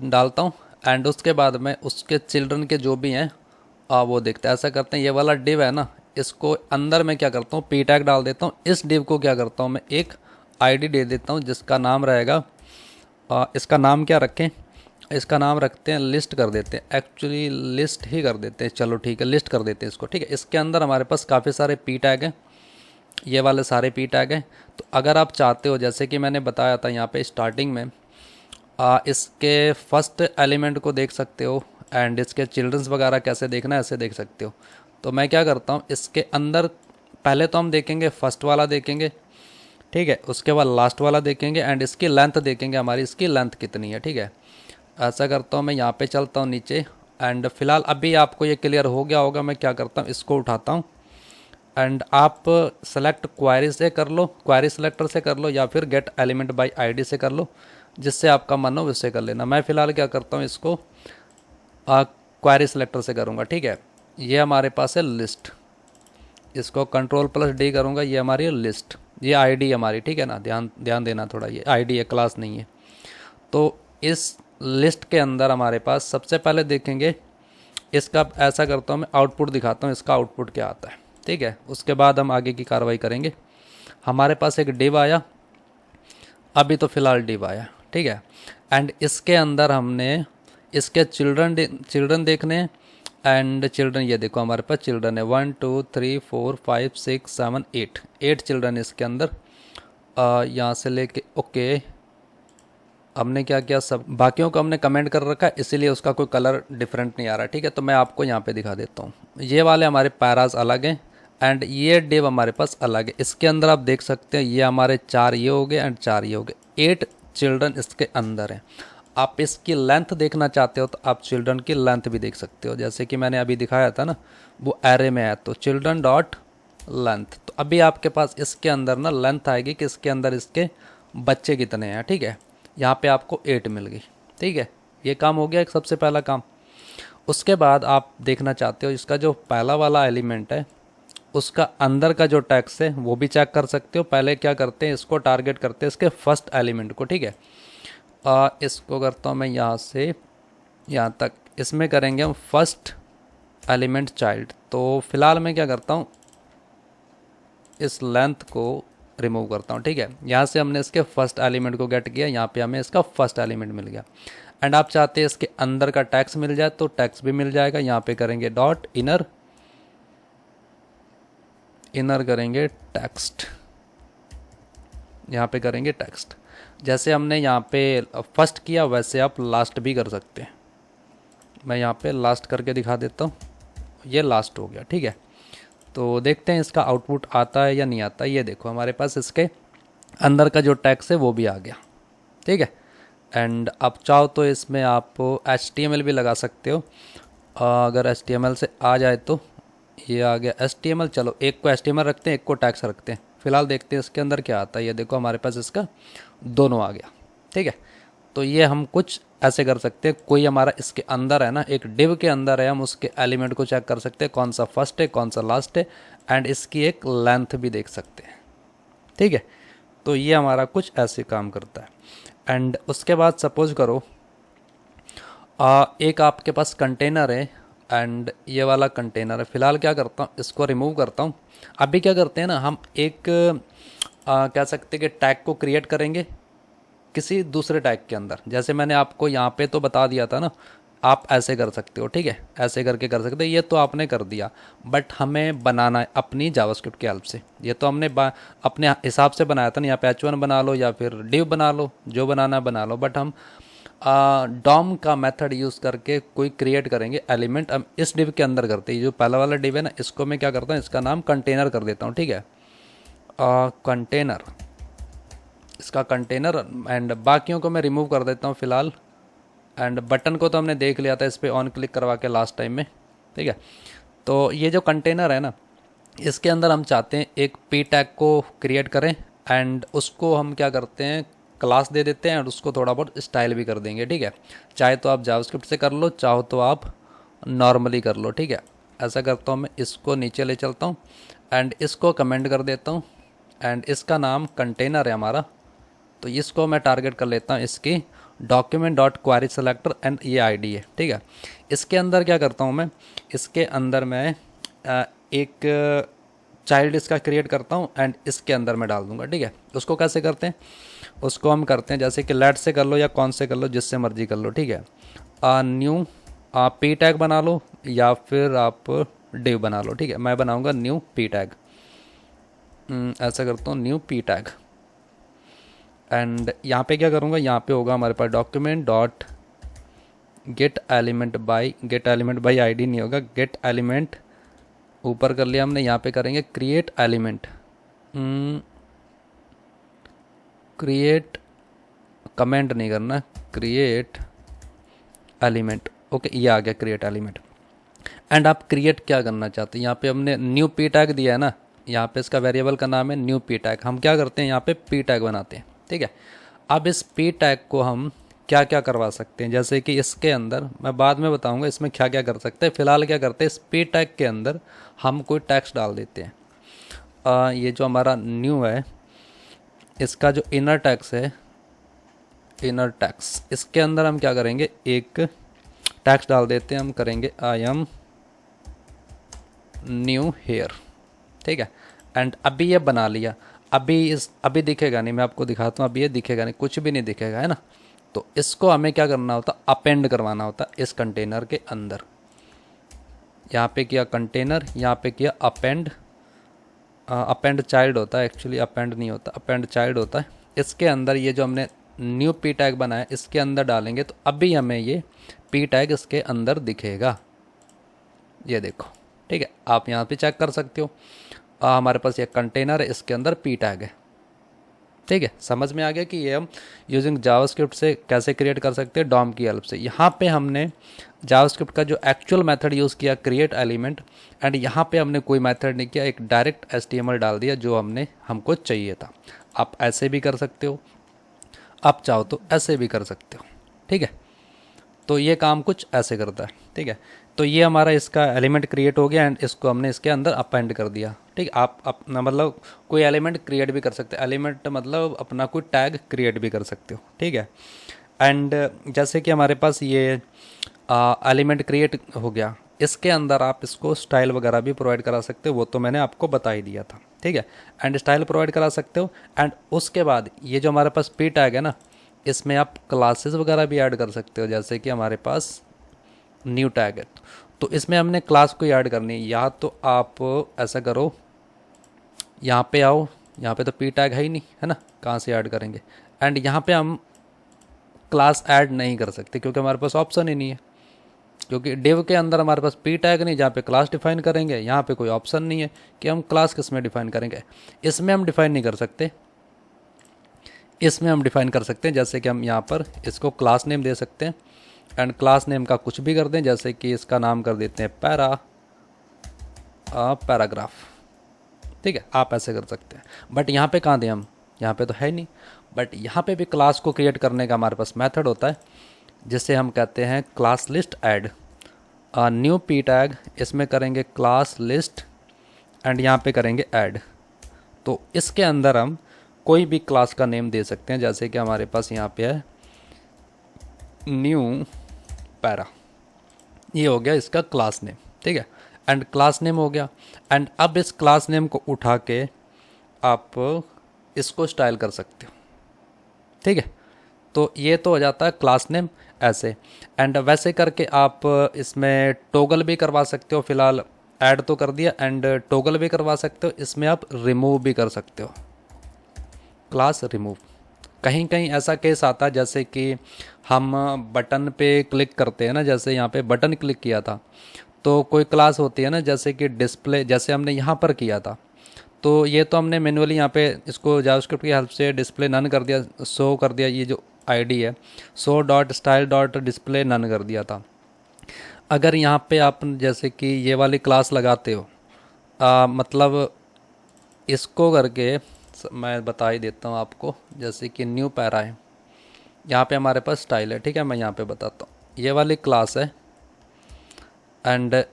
डालता हूँ एंड उसके बाद में उसके चिल्ड्रन के जो भी हैं वो देखते हैं। ऐसा करते हैं, ये वाला डिव है ना, इसको अंदर मैं क्या करता हूँ पी टैग डाल देता हूँ। इस डिव को क्या करता हूँ मैं एक आईडी दे देता हूँ जिसका नाम रहेगा इसका नाम क्या रखें, इसका नाम रखते हैं लिस्ट कर देते हैं, एक्चुअली लिस्ट ही कर देते हैं, चलो ठीक है लिस्ट कर देते हैं इसको। ठीक है, इसके अंदर हमारे पास काफ़ी सारे पी टैग हैं, ये वाले सारे पी टैग हैं। तो अगर आप चाहते हो, जैसे कि मैंने बताया था यहाँ पे स्टार्टिंग में, इसके फर्स्ट एलिमेंट को देख सकते हो एंड इसके चिल्ड्रंस वगैरह कैसे देखना है ऐसे देख सकते हो। तो मैं क्या करता हूँ, इसके अंदर पहले तो हम देखेंगे फर्स्ट वाला देखेंगे, ठीक है, उसके बाद लास्ट वाला देखेंगे एंड इसकी लेंथ देखेंगे, हमारी इसकी लेंथ कितनी है। ठीक है, ऐसा करता हूँ मैं यहाँ पे चलता हूँ नीचे एंड फिलहाल अभी आपको ये क्लियर हो गया होगा। मैं क्या करता हूँ, इसको उठाता हूँ एंड आप सेलेक्ट क्वायरी से कर लो, क्वायरी सेलेक्टर से कर लो या फिर गेट एलिमेंट बाय आईडी से कर लो, जिससे आपका मन हो उससे कर लेना। मैं फ़िलहाल क्या करता हूँ, इसको क्वायरी सेलेक्टर से करूँगा। ठीक है, ये हमारे पास है लिस्ट, इसको कंट्रोल+D करूँगा, ये हमारी है लिस्ट, ये आईडी हमारी। ठीक है ना, ध्यान देना थोड़ा, ये आईडी है, क्लास नहीं है। तो इस लिस्ट के अंदर हमारे पास सबसे पहले देखेंगे इसका, ऐसा करता हूँ मैं आउटपुट दिखाता हूँ, इसका आउटपुट क्या आता है। ठीक है, उसके बाद हम आगे की कार्रवाई करेंगे। हमारे पास एक डिव आया, अभी तो फ़िलहाल डिव आया। ठीक है, एंड इसके अंदर हमने इसके चिल्ड्रन देखने हैं एंड चिल्ड्रन ये देखो हमारे पास चिल्ड्रन है 1 2 3 4 5 6 7 8 चिल्ड्रन इसके अंदर। यहाँ से लेके ओके, हमने क्या किया, सब बाकियों को हमने कमेंट कर रखा है इसीलिए उसका कोई कलर डिफरेंट नहीं आ रहा। ठीक है, तो मैं आपको यहाँ पे दिखा देता हूँ, ये वाले हमारे पैराज अलग हैं एंड ये डिव हमारे पास अलग है। इसके अंदर आप देख सकते हैं ये हमारे 4 ये हो गए एंड 4 ये हो गए, 8 चिल्ड्रन इसके अंदर हैं। आप इसकी लेंथ देखना चाहते हो तो आप चिल्ड्रन की लेंथ भी देख सकते हो, जैसे कि मैंने अभी दिखाया था ना, वो एरे में है तो चिल्ड्रन डॉट लेंथ। तो अभी आपके पास इसके अंदर ना लेंथ आएगी कि इसके अंदर इसके बच्चे कितने हैं। ठीक है, यहाँ पे आपको 8 मिल गई। ठीक है, ये काम हो गया एक सबसे पहला काम। उसके बाद आप देखना चाहते हो इसका जो पहला वाला एलिमेंट है उसका अंदर का जो टैक्स है वो भी चेक कर सकते हो। पहले क्या करते हैं, इसको टारगेट करते हैं इसके फर्स्ट एलिमेंट को। ठीक है, इसको करता हूँ मैं यहाँ से यहाँ तक, इसमें करेंगे हम फर्स्ट एलिमेंट चाइल्ड। तो फिलहाल मैं क्या करता हूँ, इस लेंथ को रिमूव करता हूँ। ठीक है, यहाँ से हमने इसके फर्स्ट एलिमेंट को गेट किया, यहाँ पे हमें इसका फर्स्ट एलिमेंट मिल गया एंड आप चाहते हैं इसके अंदर का टैक्स मिल जाए तो टैक्स भी मिल जाएगा। यहाँ पे करेंगे डॉट इनर करेंगे टेक्स्ट, यहाँ पे करेंगे टेक्स्ट। जैसे हमने यहाँ पे फर्स्ट किया वैसे आप लास्ट भी कर सकते हैं। मैं यहाँ पे लास्ट करके दिखा देता हूँ, ये लास्ट हो गया। ठीक है, तो देखते हैं इसका आउटपुट आता है या नहीं आता। ये देखो हमारे पास इसके अंदर का जो टैक्स है वो भी आ गया। ठीक है, एंड आप चाहो तो इसमें आप HTML भी लगा सकते हो, अगर HTML से आ जाए तो। ये आ गया HTML, चलो एक को HTML रखते हैं एक को टैक्स रखते हैं। फिलहाल देखते हैं इसके अंदर क्या आता है। ये देखो हमारे पास इसका दोनों आ गया। ठीक है, तो ये हम कुछ ऐसे कर सकते हैं, कोई हमारा इसके अंदर है ना, एक डिव के अंदर है, हम उसके एलिमेंट को चेक कर सकते हैं कौन सा फर्स्ट है कौन सा लास्ट है एंड इसकी एक लेंथ भी देख सकते हैं। ठीक है, तो ये हमारा कुछ ऐसे काम करता है। एंड उसके बाद सपोज करो एक आपके पास कंटेनर है एंड ये वाला कंटेनर है। फिलहाल क्या करता हूँ, इसको रिमूव करता हूँ। अभी क्या करते हैं ना, हम एक कह सकते हैं कि टैग को क्रिएट करेंगे किसी दूसरे टैग के अंदर। जैसे मैंने आपको यहाँ पे तो बता दिया था ना, आप ऐसे कर सकते हो। ठीक है, ऐसे करके कर सकते हो, ये तो आपने कर दिया, बट हमें बनाना है अपनी जावास्क्रिप्ट की हेल्प से। ये तो हमने अपने हिसाब से बनाया था ना, यहाँ पे H1 बना लो या फिर div बना लो, जो बनाना बना लो, बट हम डॉम का मेथड यूज़ करके कोई क्रिएट करेंगे एलिमेंट। हम इस डिव के अंदर करते हैं, जो पहला वाला डिव है ना, इसको मैं क्या करता हूँ, इसका नाम कंटेनर कर देता हूँ। ठीक है, कंटेनर, इसका कंटेनर, एंड बाकियों को मैं रिमूव कर देता हूँ फिलहाल। एंड बटन को तो हमने देख लिया था इस पर ऑन क्लिक करवा के लास्ट टाइम में। ठीक है, तो ये जो कंटेनर है ना, इसके अंदर हम चाहते हैं एक पी टैग को क्रिएट करें एंड उसको हम क्या करते हैं, क्लास दे देते हैं और उसको थोड़ा बहुत स्टाइल भी कर देंगे, ठीक है। चाहे तो आप जावास्क्रिप्ट से कर लो, चाहो तो आप नॉर्मली कर लो, ठीक है। ऐसा करता हूँ मैं, इसको नीचे ले चलता हूँ एंड इसको कमेंट कर देता हूँ एंड इसका नाम कंटेनर है हमारा, तो इसको मैं टारगेट कर लेता हूँ इसकी document dot query selector and ये आईडी है, ठीक है। इसके अंदर क्या करता हूँ मैं, इसके अंदर मैं एक चाइल्ड इसका क्रिएट करता हूँ एंड इसके अंदर मैं डाल दूंगा, ठीक है। उसको कैसे करते हैं, उसको हम करते हैं जैसे कि लेट से कर लो या कौन से कर लो, जिससे मर्जी कर लो, ठीक है। न्यू आप पी टैग बना लो या फिर आप डिव बना लो, ठीक है। मैं बनाऊंगा न्यू पी टैग, ऐसा करता हूँ न्यू पी टैग एंड यहाँ पे क्या करूँगा, यहाँ पे होगा हमारे पास document dot get element by ID नहीं होगा, गेट एलिमेंट ऊपर कर लिया हमने, यहाँ पे करेंगे क्रिएट एलिमेंट, क्रिएट कमेंट नहीं करना, क्रिएट एलिमेंट, ओके ये आ गया क्रिएट एलिमेंट। एंड आप क्रिएट क्या करना चाहते हैं, यहाँ पे हमने न्यू पी टैग दिया है ना, यहाँ पे इसका वेरिएबल का नाम है न्यू पी टैग, हम क्या करते हैं यहाँ पे पी टैग बनाते हैं, ठीक है। अब इस पी टैग को हम क्या क्या करवा सकते हैं, जैसे कि इसके अंदर मैं बाद में बताऊंगा इसमें क्या क्या कर सकते हैं, फिलहाल क्या करते हैं इस पी टैग के अंदर हम कोई टैक्स डाल देते हैं। ये जो हमारा न्यू है इसका जो इनर टैक्स है, इनर टैक्स, इसके अंदर हम क्या करेंगे एक टैक्स डाल देते हैं, हम करेंगे आई एम न्यू हेयर, ठीक है। एंड अभी ये बना लिया, अभी दिखेगा नहीं, मैं आपको दिखाता हूँ, अभी ये दिखेगा नहीं, कुछ भी नहीं दिखेगा, है ना। तो इसको हमें क्या करना होता, अपेंड करवाना होता इस कंटेनर के अंदर। यहाँ पे किया कंटेनर, यहाँ पे किया अपेंड, अपेंड चाइल्ड होता है एक्चुअली, अपेंड नहीं होता, अपेंड चाइल्ड होता है। इसके अंदर ये जो हमने न्यू पी टैग बनाया इसके अंदर डालेंगे तो अभी हमें ये पी टैग इसके अंदर दिखेगा, ये देखो, ठीक है। आप यहाँ पे चेक कर सकते हो, हमारे पास ये कंटेनर है, इसके अंदर पी टैग है, ठीक है। समझ में आ गया कि ये हम यूजिंग जावास्क्रिप्ट से कैसे क्रिएट कर सकते हैं डॉम की हेल्प से। यहाँ पे हमने जावास्क्रिप्ट का जो एक्चुअल मेथड यूज़ किया क्रिएट एलिमेंट, एंड यहाँ पे हमने कोई मेथड नहीं किया, एक डायरेक्ट एचटीएमएल डाल दिया जो हमको चाहिए था। आप ऐसे भी कर सकते हो, आप चाहो तो ऐसे भी कर सकते हो, ठीक है। तो ये काम कुछ ऐसे करता है, ठीक है। तो ये हमारा इसका एलिमेंट क्रिएट हो गया एंड इसको हमने इसके अंदर अपेंड कर दिया, ठीक। आप अपना मतलब कोई एलिमेंट क्रिएट भी कर सकते हो, एलिमेंट मतलब अपना कोई टैग क्रिएट भी कर सकते हो, ठीक है। एंड जैसे कि हमारे पास ये एलिमेंट क्रिएट हो गया, इसके अंदर आप इसको स्टाइल वगैरह भी प्रोवाइड करा सकते हो, वो तो मैंने आपको बता ही दिया था, ठीक है। एंड स्टाइल प्रोवाइड करा सकते हो एंड उसके बाद ये जो हमारे पास पी टैग है ना, इसमें आप क्लासेस वगैरह भी ऐड कर सकते हो, जैसे कि हमारे पास न्यू टैग है तो इसमें हमने क्लास को ऐड करनी है। या तो आप ऐसा करो, यहाँ पे आओ, यहाँ पे तो पी टैग है ही नहीं, है ना, कहाँ से ऐड करेंगे। एंड यहाँ पे हम क्लास ऐड नहीं कर सकते क्योंकि हमारे पास ऑप्शन ही नहीं है, क्योंकि डिव के अंदर हमारे पास पी टैग नहीं जहाँ पे क्लास डिफाइन करेंगे, यहाँ पे कोई ऑप्शन नहीं है कि हम क्लास किस में डिफाइन करेंगे। इसमें हम डिफाइन नहीं कर सकते, इसमें हम डिफाइन कर सकते हैं, जैसे कि हम यहाँ पर इसको क्लास नेम दे सकते हैं एंड क्लास नेम का कुछ भी कर दें, जैसे कि इसका नाम कर देते हैं पैराग्राफ, ठीक है। आप ऐसे कर सकते हैं, बट यहाँ पे कहाँ दें हम, यहाँ पे तो है नहीं। बट यहाँ पे भी क्लास को क्रिएट करने का हमारे पास मेथड होता है जिसे हम कहते हैं class list add, new P tag, इसमें करेंगे क्लास लिस्ट एंड यहाँ पे करेंगे ऐड। तो इसके अंदर हम कोई भी क्लास का नेम दे सकते हैं, जैसे कि हमारे पास यहाँ पे है न्यू पैरा, ये हो गया इसका क्लास नेम, ठीक है। एंड क्लास नेम हो गया एंड अब इस क्लास नेम को उठा के आप इसको स्टाइल कर सकते हो, ठीक है। तो ये तो हो जाता है क्लास नेम ऐसे, एंड वैसे करके आप इसमें टोगल भी करवा सकते हो। फिलहाल ऐड तो कर दिया एंड टोगल भी करवा सकते हो, इसमें आप रिमूव भी कर सकते हो, क्लास रिमूव। कहीं कहीं ऐसा केस आता है जैसे कि हम बटन पे क्लिक करते हैं ना, जैसे यहाँ पे बटन क्लिक किया था तो कोई क्लास होती है ना, जैसे कि डिस्प्ले, जैसे हमने यहाँ पर किया था तो ये तो हमने मैन्युअली यहाँ पे इसको जावास्क्रिप्ट की हेल्प से डिस्प्ले नन कर दिया, शो कर दिया, ये जो आईडी है show dot style dot display none कर दिया था। अगर यहाँ पे आप जैसे कि ये वाली क्लास लगाते हो, मतलब इसको करके मैं बता ही देता हूँ आपको। जैसे कि न्यू पैरा है, यहाँ पे हमारे पास स्टाइल है, ठीक है। मैं यहाँ पे बताता हूँ, ये वाली क्लास है एंड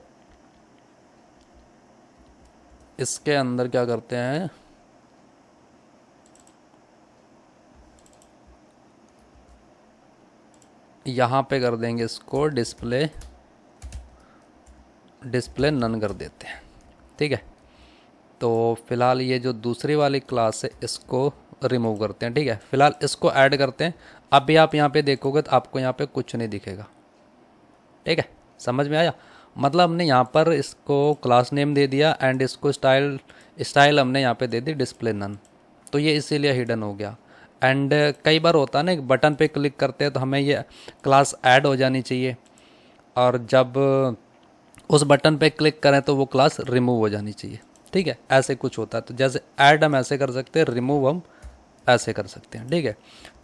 इसके अंदर क्या करते हैं, यहाँ पे कर देंगे इसको डिस्प्ले नन कर देते हैं, ठीक है। तो फिलहाल ये जो दूसरी वाली क्लास है इसको रिमूव करते हैं, ठीक है। फिलहाल इसको ऐड करते हैं। अभी आप यहाँ पे देखोगे तो आपको यहाँ पे कुछ नहीं दिखेगा, ठीक है। समझ में आया? मतलब हमने यहाँ पर इसको क्लास नेम दे दिया एंड इसको स्टाइल हमने यहाँ पे दे दी डिस्प्ले नन, तो ये इसीलिए हिडन हो गया। एंड कई बार होता है ना, एक बटन पे क्लिक करते हैं तो हमें ये क्लास ऐड हो जानी चाहिए, और जब उस बटन पे क्लिक करें तो वो क्लास रिमूव हो जानी चाहिए, ठीक है। ऐसे कुछ होता है। तो जैसे ऐड हम ऐसे कर सकते हैं, रिमूव हम ऐसे कर सकते हैं, ठीक है।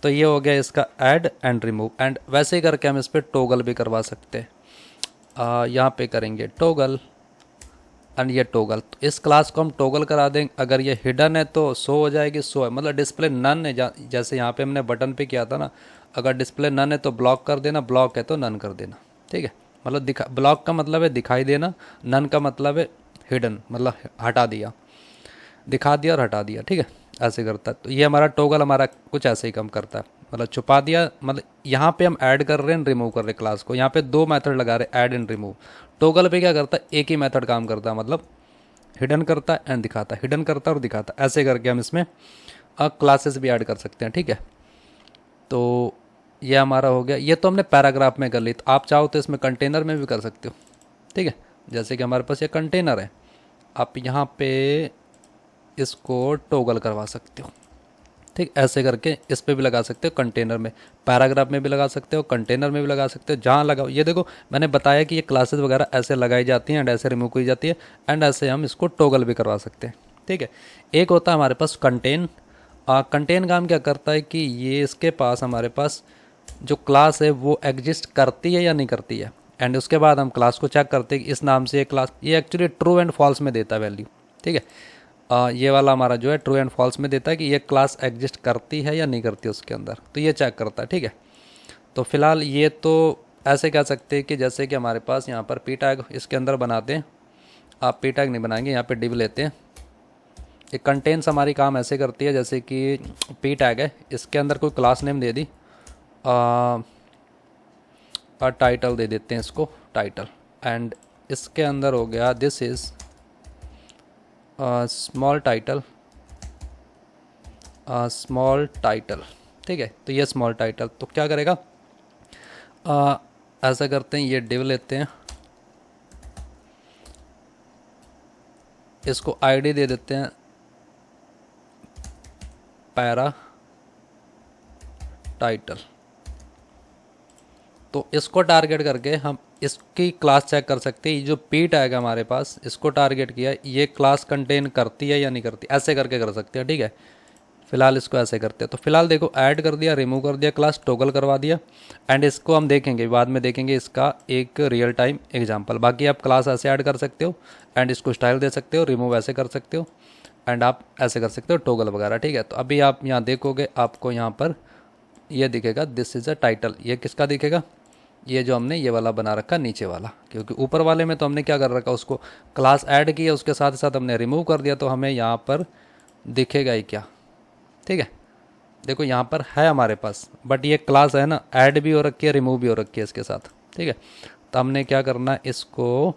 तो ये हो गया इसका ऐड एंड रिमूव। एंड वैसे ही करके हम इस पर टोगल भी करवा सकते हैं। यहाँ पे करेंगे टोगल एंड ये टोगल, तो इस क्लास को हम टोगल करा देंगे। अगर ये हिडन है तो शो हो जाएगी, शो है मतलब डिस्प्ले नन है, जैसे यहाँ पे हमने बटन पे किया था ना, अगर डिस्प्ले नन है तो ब्लॉक कर देना, ब्लॉक है तो नन कर देना, ठीक है। मतलब ब्लॉक का मतलब है दिखाई देना, नन का मतलब है हिडन, मतलब हटा दिया, दिखा दिया और हटा दिया, ठीक है। ऐसे करता है। तो ये हमारा टोगल हमारा कुछ ऐसे ही काम करता है, मतलब छुपा दिया। मतलब यहाँ पे हम ऐड कर रहे हैं, रिमूव कर रहे हैं क्लास को। यहाँ पे दो मेथड लगा रहे हैं, ऐड एंड रिमूव। टोगल पे क्या करता है, एक ही मेथड काम करता है, मतलब हिडन करता है एंड दिखाता है, हिडन करता है और दिखाता है। ऐसे करके हम इसमें क्लासेस भी ऐड कर सकते हैं, ठीक है। तो ये हमारा हो गया। ये तो हमने पैराग्राफ में कर ली। तो आप चाहो तो इसमें कंटेनर में भी कर सकते हो, ठीक है। जैसे कि हमारे पास ये कंटेनर है, आप यहाँ पे इसको टोगल करवा सकते हो, ठीक। ऐसे करके इस पे भी लगा सकते हो, कंटेनर में, पैराग्राफ में भी लगा सकते हो, कंटेनर में भी लगा सकते हो, जहाँ लगाओ। ये देखो मैंने बताया कि ये क्लासेस वगैरह ऐसे लगाई जाती हैं एंड ऐसे रिमूव की जाती है, एंड ऐसे हम इसको टोगल भी करवा सकते हैं, ठीक है। एक होता है हमारे पास कंटेन। कंटेन काम क्या करता है कि ये इसके पास हमारे पास जो क्लास है वो एग्जिस्ट करती है या नहीं करती है, एंड उसके बाद हम क्लास को चेक करते हैं कि इस नाम से ये क्लास, ये एक्चुअली ट्रू एंड फॉल्स में देता है वैल्यू, ठीक है। ये वाला हमारा जो है ट्रू एंड फॉल्स में देता है कि ये क्लास एग्जिस्ट करती है या नहीं करती उसके अंदर, तो ये चेक करता है, ठीक है। तो फिलहाल ये तो ऐसे कह सकते हैं कि जैसे कि हमारे पास यहाँ पर पी टैग इसके अंदर बनाते हैं, आप पी टैग नहीं बनाएंगे, यहाँ पे डिव लेते हैं। एक कंटेंट्स हमारी काम ऐसे करती है, जैसे कि पी टैग है, इसके अंदर कोई क्लास नेम दे दी, टाइटल दे देते हैं इसको, टाइटल, एंड इसके अंदर हो गया दिस इज़ स्मॉल टाइटल, ठीक है। तो ये स्मॉल टाइटल, तो क्या करेगा, ऐसा करते हैं, ये डिव लेते हैं, इसको आईडी दे देते हैं पैरा टाइटल। तो इसको टारगेट करके हम इसकी क्लास चेक कर सकते हैं। ये जो पी टैग है हमारे पास, इसको टारगेट किया, ये क्लास कंटेन करती है या नहीं करती, ऐसे करके कर सकते हैं, ठीक है। फिलहाल इसको ऐसे करते हैं। तो फिलहाल देखो ऐड कर दिया, रिमूव कर दिया, क्लास टोगल करवा दिया, एंड इसको हम देखेंगे बाद में, देखेंगे इसका एक रियल टाइम एग्जांपल। बाकी आप क्लास ऐसे ऐड कर सकते हो एंड इसको स्टाइल दे सकते हो, रिमूव ऐसे कर सकते हो, एंड आप ऐसे कर सकते हो टोगल वगैरह, ठीक है। तो अभी आप यहाँ देखोगे, आपको यहाँ पर ये दिखेगा दिस इज़ अ टाइटल। ये किसका दिखेगा, ये जो हमने ये वाला बना रखा नीचे वाला, क्योंकि ऊपर वाले में तो हमने क्या कर रखा, उसको क्लास ऐड किया, उसके साथ साथ हमने रिमूव कर दिया, तो हमें यहाँ पर दिखेगा ही क्या, ठीक है। देखो यहाँ पर है हमारे पास, बट ये क्लास है ना, ऐड भी हो रखी है, रिमूव भी हो रखी है इसके साथ, ठीक है। तो हमने क्या करना है, इसको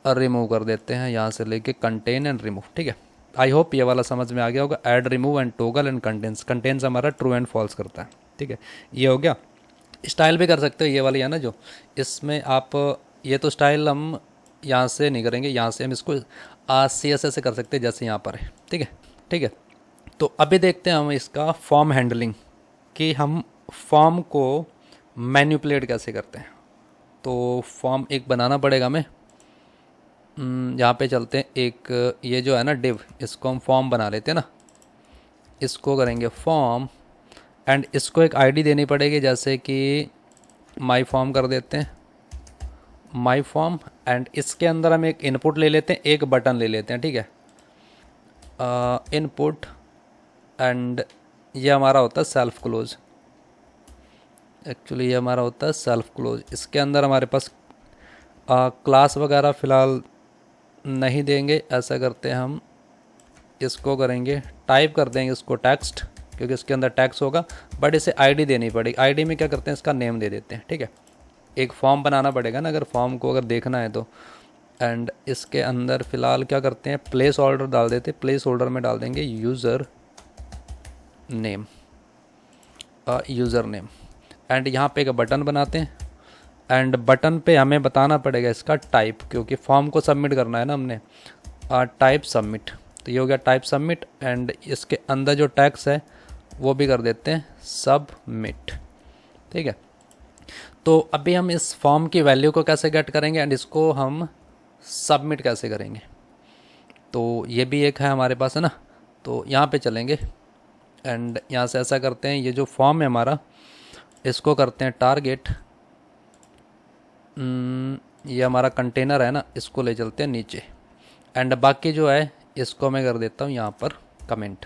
रिमूव कर देते हैं, यहाँ से लेके कंटेन एंड रिमूव, ठीक है। आई होप ये वाला समझ में आ गया होगा। Add, remove and toggle and contents हमारा ट्रू एंड फॉल्स करता है, ठीक है। ये हो गया। स्टाइल भी कर सकते हो, ये वाली है ना जो, इसमें आप ये तो स्टाइल हम यहाँ से नहीं करेंगे, यहाँ से हम इसको CSS से कर सकते हैं, जैसे यहाँ पर है, ठीक है, ठीक है। तो अभी देखते हैं हम इसका फॉर्म हैंडलिंग, कि हम फॉर्म को मैनिपुलेट कैसे करते हैं। तो फॉर्म एक बनाना पड़ेगा हमें। यहाँ पे चलते हैं, एक ये जो है ना डिव, इसको हम फॉर्म बना लेते हैं ना, इसको करेंगे फॉर्म, एंड इसको एक आईडी देनी पड़ेगी, जैसे कि माई फॉर्म कर देते हैं, माई फॉर्म, एंड इसके अंदर हम एक इनपुट ले लेते हैं, एक बटन ले लेते हैं, ठीक है। इनपुट, एंड ये हमारा होता है सेल्फ क्लोज। एक्चुअली ये हमारा होता है सेल्फ क्लोज। इसके अंदर हमारे पास क्लास वगैरह फ़िलहाल नहीं देंगे। ऐसा करते हैं हम, इसको करेंगे टाइप कर देंगे इसको टेक्स्ट, क्योंकि इसके अंदर टेक्स्ट होगा, बट इसे आईडी देनी पड़ेगी। आईडी में क्या करते हैं, इसका नेम दे देते हैं, ठीक है। एक फॉर्म बनाना पड़ेगा ना, अगर फॉर्म को अगर देखना है तो। एंड इसके अंदर फ़िलहाल क्या करते हैं, प्लेस होल्डर डाल देते हैं। प्लेस होल्डर में डाल देंगे user name, user name. And यहाँ पे एक बटन बनाते हैं, एंड बटन पे हमें बताना पड़ेगा इसका टाइप, क्योंकि फॉर्म को सबमिट करना है ना हमने। टाइप सबमिट, तो ये हो गया टाइप सबमिट। एंड इसके अंदर जो टैक्स है वो भी कर देते हैं सबमिट, ठीक है। तो अभी हम इस फॉर्म की वैल्यू को कैसे गेट करेंगे एंड इसको हम सबमिट कैसे करेंगे, तो ये भी एक है हमारे पास, है ना। तो यहाँ पे चलेंगे एंड यहाँ से ऐसा करते हैं, ये जो फॉर्म है हमारा, इसको करते हैं टारगेट। ये हमारा कंटेनर है ना, इसको ले चलते हैं नीचे। एंड बाकी जो है इसको मैं कर देता हूँ यहाँ पर कमेंट।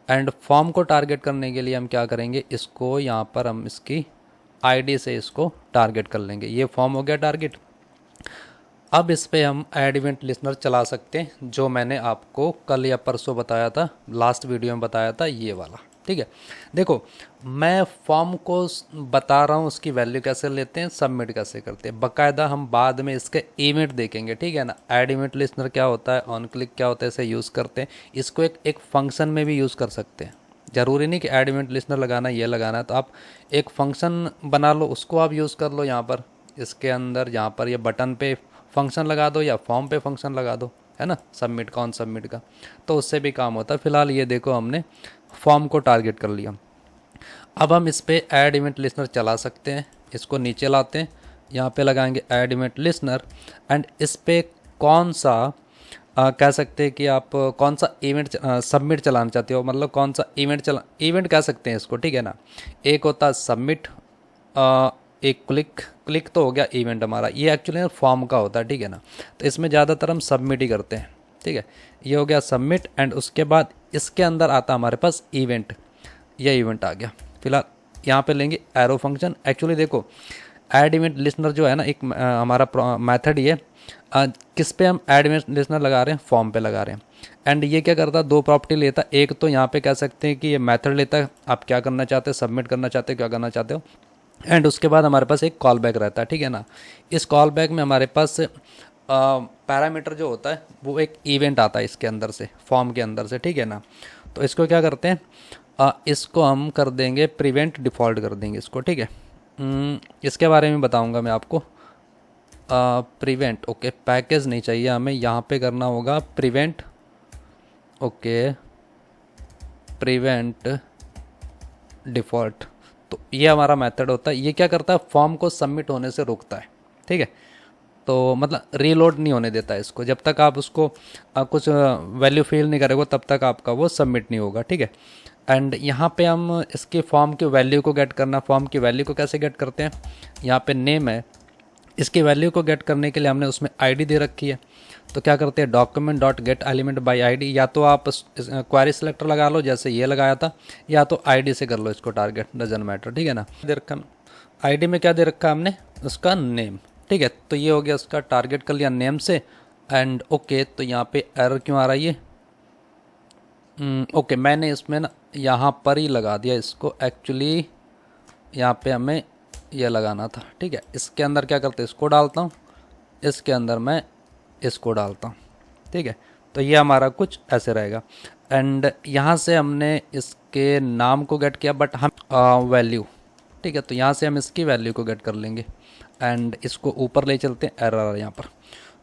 एंड फॉर्म को टारगेट करने के लिए हम क्या करेंगे, इसको यहाँ पर हम इसकी आईडी से इसको टारगेट कर लेंगे। ये फॉर्म हो गया टारगेट। अब इस पे हम ऐड इवेंट लिसनर चला सकते हैं, जो मैंने आपको कल या परसों बताया था, लास्ट वीडियो में बताया था, ये वाला, ठीक है। देखो, मैं फॉर्म को बता रहा हूँ उसकी वैल्यू कैसे लेते हैं, सबमिट कैसे करते हैं, बाकायदा हम बाद में इसके इवेंट देखेंगे, ठीक है ना। ऐड इवेंट लिसनर क्या होता है, ऑन क्लिक क्या होता है, इसे यूज़ करते हैं। इसको एक फंक्शन में भी यूज़ कर सकते हैं। ज़रूरी नहीं कि ऐड इवेंट लिसनर लगाना, ये लगाना है, तो आप एक फंक्शन बना लो, उसको आप यूज़ कर लो यहाँ पर। इसके अंदर यहाँ पर ये बटन पे फंक्शन लगा दो या फॉर्म पे फंक्शन लगा दो, है ना, सबमिट का, ऑन सबमिट का, तो उससे भी काम होता है। फिलहाल ये देखो, हमने फॉर्म को टारगेट कर लिया। अब हम इस पे ऐड इवेंट लिसनर चला सकते हैं। इसको नीचे लाते हैं, यहाँ पे लगाएंगे ऐड इवेंट लिसनर। एंड इस पे कौन सा कह सकते हैं कि आप कौन सा इवेंट सबमिट चलाना चाहते हो, मतलब कौन सा इवेंट कह सकते हैं इसको, ठीक है ना। एक होता है सबमिट, एक क्लिक तो हो गया इवेंट हमारा, ये एक्चुअली फॉर्म का होता है, ठीक है ना। तो इसमें ज़्यादातर हम सबमिट ही करते हैं, ठीक है। ये हो गया सबमिट। एंड उसके बाद इसके अंदर आता हमारे पास इवेंट, यह इवेंट आ गया। फिलहाल यहाँ पे लेंगे एरो फंक्शन। एक्चुअली देखो, ऐड इवेंट लिसनर जो है ना, एक हमारा मेथड ये किस पे हम ऐड इवेंट लिसनर लगा रहे हैं, फॉर्म पे लगा रहे हैं। एंड ये क्या करता है, दो प्रॉपर्टी लेता है। एक तो यहाँ पे कह सकते हैं कि ये मेथड लेता है, आप क्या करना चाहते हैं, सबमिट करना चाहते हो, क्या करना चाहते हो। एंड उसके बाद हमारे पास एक कॉल बैक रहता है, ठीक है ना। इस कॉल बैक में हमारे पास पैरामीटर जो होता है वो एक इवेंट आता है इसके अंदर से, फॉर्म के अंदर से, ठीक है ना। तो इसको क्या करते हैं, इसको हम कर देंगे प्रिवेंट, डिफ़ॉल्ट कर देंगे इसको, ठीक है। इसके बारे में बताऊंगा मैं आपको। प्रिवेंट, ओके, पैकेज नहीं चाहिए हमें, यहाँ पे करना होगा प्रिवेंट, ओके, प्रिवेंट डिफ़ॉल्ट। तो ये हमारा मेथड होता है। ये क्या करता है, फॉर्म को सबमिट होने से रोकता है, ठीक है। तो मतलब रीलोड नहीं होने देता है इसको, जब तक आप उसको कुछ वैल्यू फिल नहीं करोगे तब तक आपका वो सबमिट नहीं होगा, ठीक है। एंड यहाँ पे हम इसके फॉर्म की वैल्यू को गेट करना। फॉर्म की वैल्यू को कैसे गेट करते हैं, यहाँ पे नेम है, इसकी वैल्यू को गेट करने के लिए हमने उसमें आईडी दे रखी है। तो क्या करते हैं, document dot get element by ID, या तो आप क्वेरी सेलेक्टर लगा लो जैसे ये लगाया था, या तो आईडी से कर लो इसको टारगेट, डजन मैटर, ठीक है ना। दे रखा आईडी में क्या दे रखा हमने, उसका नेम, ठीक है। तो ये हो गया, उसका टारगेट कर लिया नेम से। एंड ओके, तो यहाँ पे एरर क्यों आ रहा है ये, ओके, मैंने इसमें ना यहाँ पर ही लगा दिया इसको। एक्चुअली यहाँ पे हमें यह लगाना था, ठीक है। इसके अंदर क्या करते हैं, इसको डालता हूँ, इसके अंदर मैं इसको डालता हूँ, ठीक है। तो ये हमारा कुछ ऐसे रहेगा। एंड यहाँ से हमने इसके नाम को गेट किया, बट हम वैल्यू, ठीक है। तो यहाँ से हम इसकी वैल्यू को गेट कर लेंगे एंड इसको ऊपर ले चलते हैं, एरर यहाँ पर।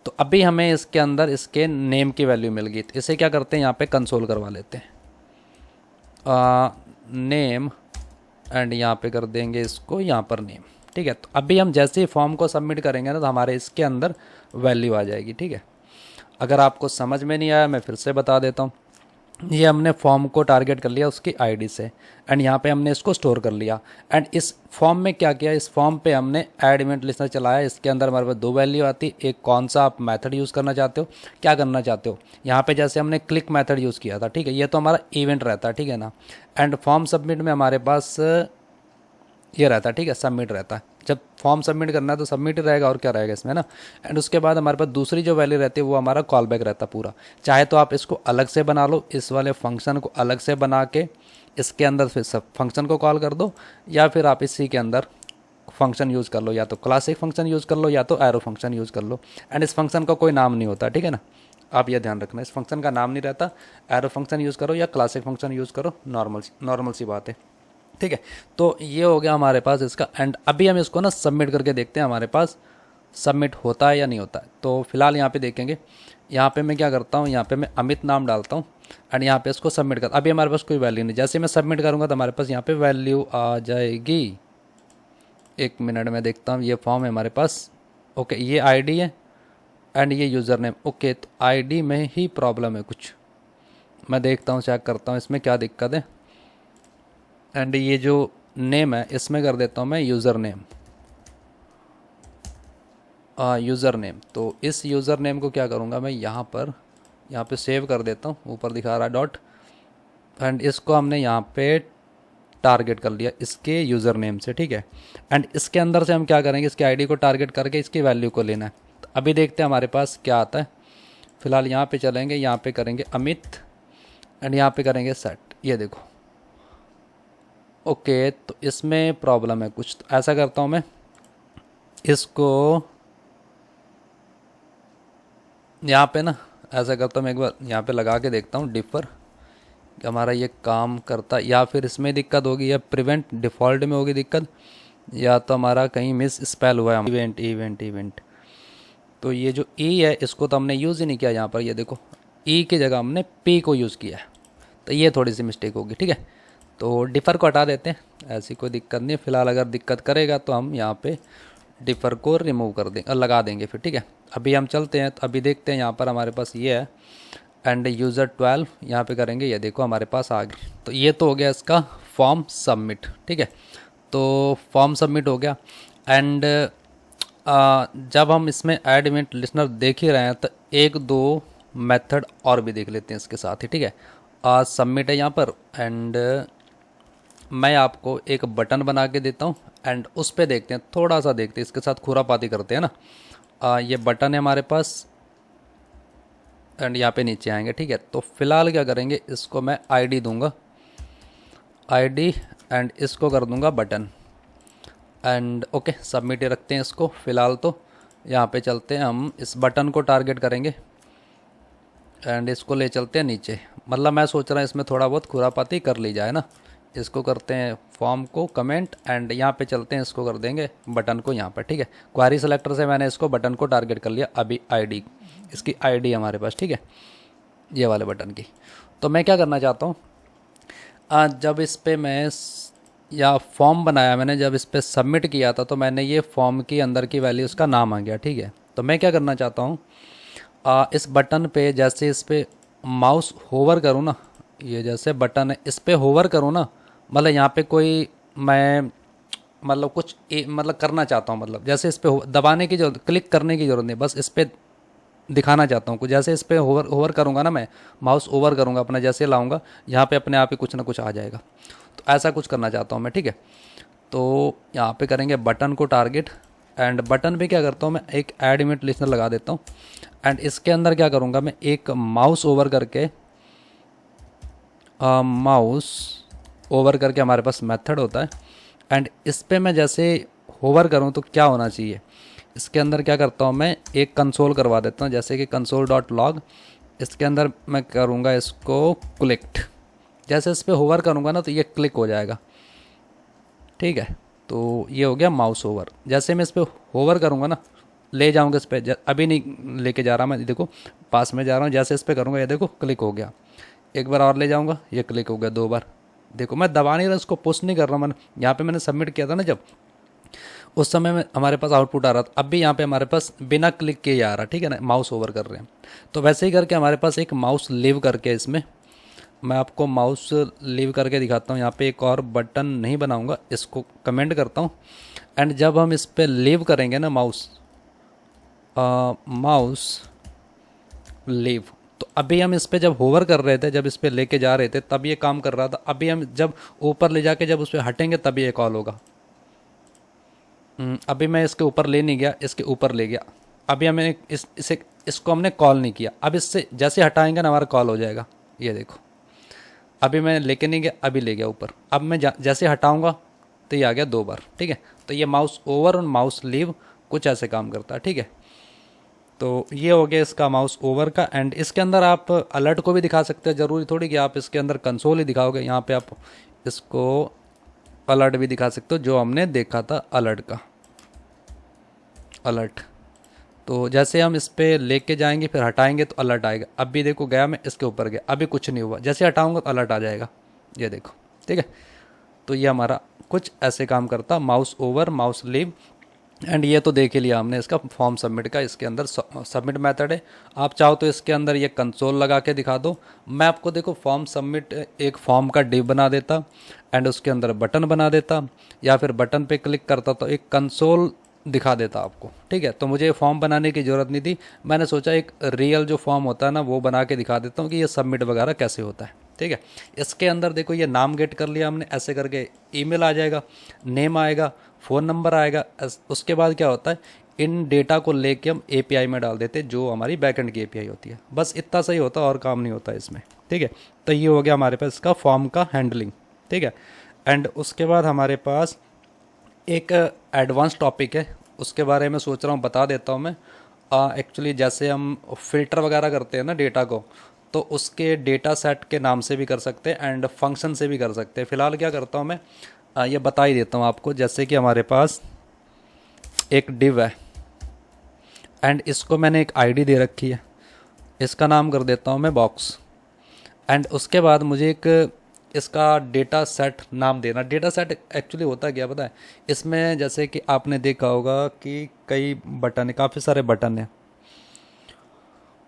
तो अभी हमें इसके अंदर इसके नेम की वैल्यू मिल गई। तो इसे क्या करते हैं, यहाँ पे कंसोल करवा लेते हैं, नेम, एंड यहाँ पे कर देंगे इसको यहाँ पर नेम, ठीक है। तो अभी हम जैसे ही फॉर्म को सबमिट करेंगे ना, तो हमारे इसके अंदर वैल्यू आ जाएगी, ठीक है। अगर आपको समझ में नहीं आया, मैं फिर से बता देता हूँ। ये हमने फॉर्म को टारगेट कर लिया उसकी आईडी से, एंड यहाँ पे हमने इसको स्टोर कर लिया। एंड इस फॉर्म में क्या किया, इस फॉर्म पे हमने ऐड इवेंट लिस्टर चलाया। इसके अंदर हमारे पास दो वैल्यू आती, एक कौन सा आप मेथड यूज़ करना चाहते हो, क्या करना चाहते हो। यहाँ पे जैसे हमने क्लिक मेथड यूज़ किया था, ठीक है, ये तो हमारा इवेंट रहता है, ठीक है ना। एंड फॉर्म सबमिट में हमारे पास ये रहता है, ठीक है, सबमिट रहता है। जब फॉर्म सबमिट करना है तो सबमिट ही रहेगा, और क्या रहेगा इसमें ना। एंड उसके बाद हमारे पास दूसरी जो वैल्यू रहती है वो हमारा कॉल बैक रहता है पूरा। चाहे तो आप इसको अलग से बना लो, इस वाले फंक्शन को अलग से बना के इसके अंदर फिर सब फंक्शन को कॉल कर दो, या फिर आप इसी के अंदर फंक्शन यूज़ कर लो, या तो क्लासिक फंक्शन यूज़ कर लो या तो एरो फंक्शन यूज़ कर लो। एंड इस फंक्शन का कोई नाम नहीं होता, ठीक है ना, आप ये ध्यान रखना, इस फंक्शन का नाम नहीं रहता। एरो फंक्शन यूज़ करो या क्लासिक फंक्शन यूज़ करो, नॉर्मल सी बात है, ठीक है। तो ये हो गया हमारे पास इसका। एंड अभी हम इसको ना सबमिट करके देखते हैं हमारे पास सबमिट होता है या नहीं होता है। तो फिलहाल यहाँ पे देखेंगे, यहाँ पे मैं क्या करता हूँ, यहाँ पे मैं अमित नाम डालता हूँ एंड यहाँ पे इसको सबमिट कर। अभी हमारे पास कोई वैल्यू नहीं, जैसे मैं सबमिट करूँगा तो हमारे पास यहाँ पे वैल्यू आ जाएगी। एक मिनट में देखता हूँ, ये फॉर्म है हमारे पास, ओके, ये आईडी है एंड ये यूज़र नेम, ओके। तो आईडी में ही प्रॉब्लम है कुछ, मैं देखता हूँ, चेक करता हूँ इसमें क्या दिक्कत है। एंड ये जो नेम है इसमें कर देता हूँ मैं यूज़र नेम, यूज़र नेम। तो इस यूज़र नेम को क्या करूँगा मैं, यहाँ पे सेव कर देता हूँ, ऊपर दिखा रहा है डॉट। एंड इसको हमने यहाँ पे टारगेट कर लिया इसके यूज़र नेम से, ठीक है। एंड इसके अंदर से हम क्या करेंगे, इसके आईडी को टारगेट करके इसकी वैल्यू को लेना है। तो अभी देखते हैं हमारे पास क्या आता है। फिलहाल यहाँ पे चलेंगे, यहाँ पे करेंगे अमित एंड यहाँ पे करेंगे सेट, ये देखो, ओके। तो इसमें प्रॉब्लम है कुछ, तो ऐसा करता हूँ मैं इसको यहाँ पे ना, ऐसा करता हूँ मैं एक बार यहाँ पे लगा के देखता हूँ डिफ़र, कि हमारा ये काम करता, या फिर इसमें दिक्कत होगी, या प्रिवेंट डिफ़ॉल्ट में होगी दिक्कत, या तो हमारा कहीं मिस स्पेल हुआ है। इवेंट तो ये जो ई है इसको तो हमने यूज़ ही नहीं किया यहाँ पर, ये देखो ई की जगह हमने पी को यूज़ किया है, तो ये थोड़ी सी मिस्टेक होगी, ठीक है। तो डिफ़र को हटा देते हैं, ऐसी कोई दिक्कत नहीं। फ़िलहाल अगर दिक्कत करेगा तो हम यहाँ पे डिफ़र को रिमूव कर देंगे, लगा देंगे फिर, ठीक है। अभी हम चलते हैं, तो अभी देखते हैं यहाँ पर हमारे पास ये है एंड यूज़र 12 यहाँ पे करेंगे, ये देखो हमारे पास आ गई। तो ये तो हो गया इसका फॉर्म सबमिट, ठीक है। तो फॉर्म सबमिट हो गया। एंड जब हम इसमें ऐड इवेंट लिस्टनर देख ही रहे हैं तो एक दो मेथड और भी देख लेते हैं इसके साथ ही, ठीक है। सबमिट है यहाँ पर, एंड मैं आपको एक बटन बना के देता हूँ एंड उस पर देखते हैं, थोड़ा सा देखते हैं, इसके साथ खुरापाती करते हैं ना। ये बटन है हमारे पास एंड यहाँ पे नीचे आएंगे, ठीक है। तो फिलहाल क्या करेंगे, इसको मैं आईडी दूंगा, आईडी, एंड इसको कर दूंगा बटन, एंड ओके सबमिट ही रखते हैं इसको फिलहाल। तो यहाँ पे चलते हैं, हम इस बटन को टारगेट करेंगे एंड इसको ले चलते हैं नीचे। मतलब मैं सोच रहा हूँ इसमें थोड़ा बहुत खुरापाती कर ली जाए ना। इसको करते हैं फॉर्म को कमेंट एंड यहाँ पे चलते हैं, इसको कर देंगे बटन को यहाँ पर, ठीक है। क्वारी सेलेक्टर से मैंने इसको बटन को टारगेट कर लिया। अभी आईडी, इसकी आईडी हमारे पास, ठीक है, ये वाले बटन की। तो मैं क्या करना चाहता हूँ, जब इस पर मैं या फॉर्म बनाया मैंने, जब इस पर सबमिट किया था तो मैंने ये फॉर्म की अंदर की वैल्यू उसका नाम आ गया, ठीक है। तो मैं क्या करना चाहता हूँ, इस बटन पे जैसे इस पर माउस होवर करूँ ना, ये जैसे बटन है इस पर होवर करूँ ना, मतलब यहाँ पे कोई मैं मतलब कुछ मतलब करना चाहता हूँ, मतलब जैसे इस पर दबाने की जरूरत, क्लिक करने की ज़रूरत नहीं, बस इस पर दिखाना चाहता हूँ कुछ। जैसे इस पर होवर करूँगा ना, मैं माउस ओवर करूँगा अपना, जैसे लाऊंगा यहाँ पे अपने आप ही कुछ ना कुछ आ जाएगा। तो ऐसा कुछ करना चाहता हूँ मैं, ठीक है। तो यहाँ पे करेंगे बटन को टारगेट एंड बटन पे क्या करता हूँ मैं, एक ऐड इवेंट लिस्टनर लगा देता हूँ एंड इसके अंदर क्या करूँगा मैं, एक माउस ओवर करके, माउस ओवर करके हमारे पास मेथड होता है एंड इस पर मैं जैसे होवर करूँ तो क्या होना चाहिए, इसके अंदर क्या करता हूँ मैं, एक कंसोल करवा देता हूँ, जैसे कि कंसोल डॉट लॉग। इसके अंदर मैं करूँगा इसको क्लिक्ड, जैसे इस पर होवर करूँगा ना तो ये क्लिक हो जाएगा, ठीक है। तो ये हो गया माउस ओवर। जैसे मैं इस पर होवर करूँगा ना, ले जाऊँगा इस पर, अभी नहीं लेके जा रहा मैं, देखो पास में जा रहा हूँ, जैसे इस पर करूँगा ये देखो क्लिक हो गया। एक बार और ले जाऊँगा, ये क्लिक हो गया 2 बार। देखो मैं दबा नहीं रहा, इसको पुश नहीं कर रहा मैंने। यहाँ पे मैंने सबमिट किया था ना जब, उस समय में हमारे पास आउटपुट आ रहा था, अब भी यहाँ पे हमारे पास बिना क्लिक किए आ रहा, ठीक है ना, माउस ओवर कर रहे हैं। तो वैसे ही करके हमारे पास एक माउस लीव करके इसमें मैं आपको माउस लीव करके दिखाता हूँ। यहाँ पे एक और बटन नहीं बनाऊँगा, इसको कमेंट करता हूँ। एंड जब हम इस पर लीव करेंगे ना माउस लीव, तो अभी हम इस पर जब होवर कर रहे थे, जब इस पर लेके जा रहे थे तब ये काम कर रहा था। अभी हम जब ऊपर ले जाके जब उस पर हटेंगे तभी ये कॉल होगा। अभी मैं इसके ऊपर ले नहीं गया, इसके ऊपर ले गया। अभी हमें इसको हमने कॉल नहीं किया। अब इससे जैसे हटाएंगे ना हमारा कॉल हो जाएगा। ये देखो, अभी मैं लेके नहीं गया, अभी ले गया ऊपर। अब मैं जैसे हटाऊंगा तो ये आ गया 2 बार। ठीक है, तो ये माउस ओवर और माउस लीव कुछ ऐसे काम करता है। ठीक है, तो ये हो गया इसका माउस ओवर का। एंड इसके अंदर आप अलर्ट को भी दिखा सकते हैं, ज़रूरी थोड़ी कि आप इसके अंदर कंसोल ही दिखाओगे। यहाँ पे आप इसको अलर्ट भी दिखा सकते हो, जो हमने देखा था अलर्ट का अलर्ट। तो जैसे हम इस पर लेके जाएंगे फिर हटाएंगे तो अलर्ट आएगा। अब भी देखो, गया मैं इसके ऊपर गया, अभी कुछ नहीं हुआ। जैसे हटाऊंगा तो अलर्ट आ जाएगा, ये देखो। ठीक है, तो ये हमारा कुछ ऐसे काम करता, mouse over mouse leave. And ये तो देख ही लिया हमने इसका फॉर्म सबमिट का। इसके अंदर सबमिट मेथड है। आप चाहो तो इसके अंदर ये कंसोल लगा के दिखा दो। मैं आपको देखो फॉर्म सबमिट एक फॉर्म का डिव बना देता एंड उसके अंदर बटन बना देता, या फिर बटन पे क्लिक करता तो एक कंसोल दिखा देता आपको। ठीक है, तो मुझे फॉर्म बनाने की ज़रूरत नहीं थी। मैंने सोचा एक रियल जो फॉर्म होता है ना वो बना के दिखा देता हूँ कि ये सबमिट वगैरह कैसे होता है। ठीक है, इसके अंदर देखो ये नाम गेट कर लिया हमने, ऐसे करके ईमेल आ जाएगा, नेम आएगा, फ़ोन नंबर आएगा। उसके बाद क्या होता है, इन डेटा को लेके हम एपीआई में डाल देते, जो हमारी बैकएंड की एपीआई होती है। बस इतना सही होता है और काम नहीं होता इसमें। ठीक है, तो ये हो गया हमारे पास इसका फॉर्म का हैंडलिंग। ठीक है, एंड उसके बाद हमारे पास एक एडवांस टॉपिक है, उसके बारे में सोच रहा हूँ बता देता हूँ मैं। एक्चुअली जैसे हम फ़िल्टर वगैरह करते हैं ना डेटा को, तो उसके डेटा सेट के नाम से भी कर सकते हैं एंड फंक्शन से भी कर सकते हैं। फ़िलहाल क्या करता हूँ मैं, ये बता ही देता हूँ आपको। जैसे कि हमारे पास एक डिव है एंड इसको मैंने एक आईडी दे रखी है, इसका नाम कर देता हूँ मैं बॉक्स। एंड उसके बाद मुझे एक इसका डेटा सेट नाम देना। डेटा सेट एक्चुअली होता क्या पता है, इसमें जैसे कि आपने देखा होगा कि कई बटन है, काफ़ी सारे बटन हैं,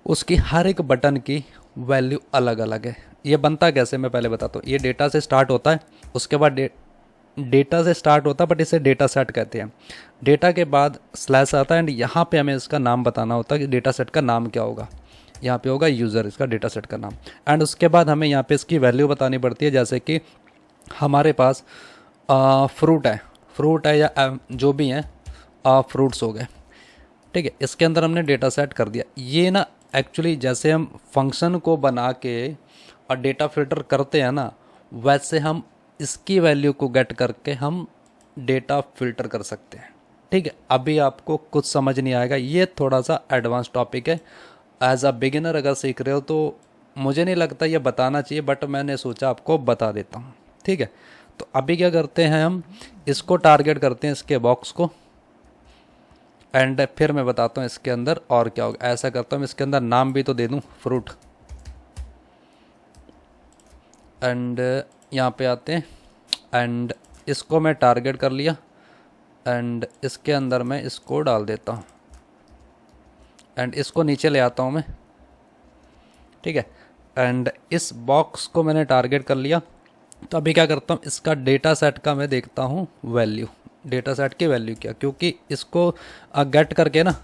उसकी हर एक बटन की वैल्यू अलग अलग है। ये बनता कैसे मैं पहले बताता हूँ। ये डेटा से स्टार्ट होता है, उसके बाद डेटा से स्टार्ट होता है बट इसे डेटा सेट कहते हैं। डेटा के बाद स्लैश आता है एंड यहाँ पे हमें इसका नाम बताना होता है कि डेटा सेट का नाम क्या होगा। यहाँ पे होगा यूज़र, इसका डेटा सेट का नाम। एंड उसके बाद हमें यहाँ पे इसकी वैल्यू बतानी पड़ती है। जैसे कि हमारे पास फ्रूट है या जो भी हैं फ्रूट्स हो गए। ठीक है, इसके अंदर हमने डेटा सेट कर दिया। ये ना एक्चुअली जैसे हम फंक्शन को बना के और डेटा फिल्टर करते हैं ना, वैसे हम इसकी वैल्यू को गेट करके हम डेटा फिल्टर कर सकते हैं। ठीक है, अभी आपको कुछ समझ नहीं आएगा, ये थोड़ा सा एडवांस टॉपिक है। एज अ बिगिनर अगर सीख रहे हो तो मुझे नहीं लगता ये बताना चाहिए, बट मैंने सोचा आपको बता देता हूँ। ठीक है, तो अभी क्या करते हैं, हम इसको टारगेट करते हैं, इसके बॉक्स को। एंड फिर मैं बताता हूँ इसके अंदर और क्या होगा। ऐसा करता हूँ, इसके अंदर नाम भी तो दे दूँ, फ्रूट। एंड यहाँ पे आते हैं एंड इसको मैं टारगेट कर लिया एंड इसके अंदर मैं इसको डाल देता हूँ एंड इसको नीचे ले आता हूँ मैं। ठीक है, एंड इस बॉक्स को मैंने टारगेट कर लिया। तो अभी क्या करता हूँ, इसका डेटा सेट का मैं देखता हूँ वैल्यू, डेटा सेट की वैल्यू क्या, क्योंकि इसको गेट करके ना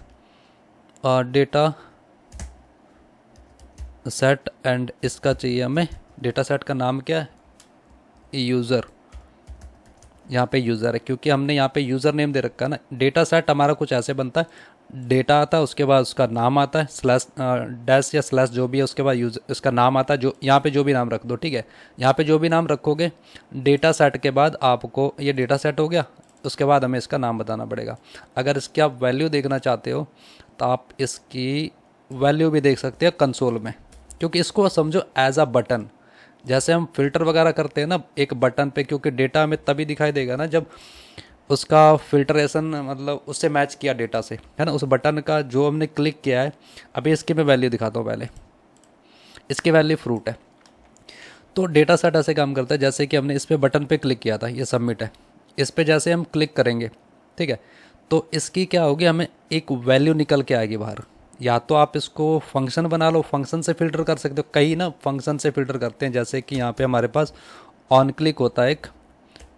डेटा सेट एंड इसका चाहिए हमें। डेटा सेट का नाम क्या है, यूज़र। यहाँ पे यूज़र है क्योंकि हमने यहाँ पे यूज़र नेम दे रखा है ना। डेटा सेट हमारा कुछ ऐसे बनता है, डेटा आता है, उसके बाद उसका नाम आता है, स्लैश डैश या स्लैश जो भी है, उसके बाद यूज़र इसका नाम आता है। जो यहाँ पे जो भी नाम रख दो, ठीक है, यहाँ पे जो भी नाम रखोगे डेटा सेट के बाद आपको ये डेटा सेट हो गया। उसके बाद हमें इसका नाम बताना पड़ेगा। अगर इसकी आप वैल्यू देखना चाहते हो तो आप इसकी वैल्यू भी देख सकते हैं कंसोल में, क्योंकि इसको समझो एज अ बटन। जैसे हम फिल्टर वगैरह करते हैं ना एक बटन पे, क्योंकि डेटा हमें तभी दिखाई देगा ना जब उसका फिल्टरेशन मतलब उससे मैच किया डेटा से, है ना, उस बटन का जो हमने क्लिक किया है। अभी इसकी मैं वैल्यू दिखाता हूँ। पहले इसकी वैल्यू फ्रूट है। तो डेटा सेट ऐसे काम करता है, जैसे कि हमने इस पर बटन पे क्लिक किया था, ये सबमिट है, इस पर जैसे हम क्लिक करेंगे, ठीक है, तो इसकी क्या होगी, हमें एक वैल्यू निकल के आएगी बाहर। या तो आप इसको फंक्शन बना लो, फंक्शन से फ़िल्टर कर सकते हो, कई ना फंक्शन से फ़िल्टर करते हैं, जैसे कि यहाँ पे हमारे पास ऑन क्लिक होता है एक,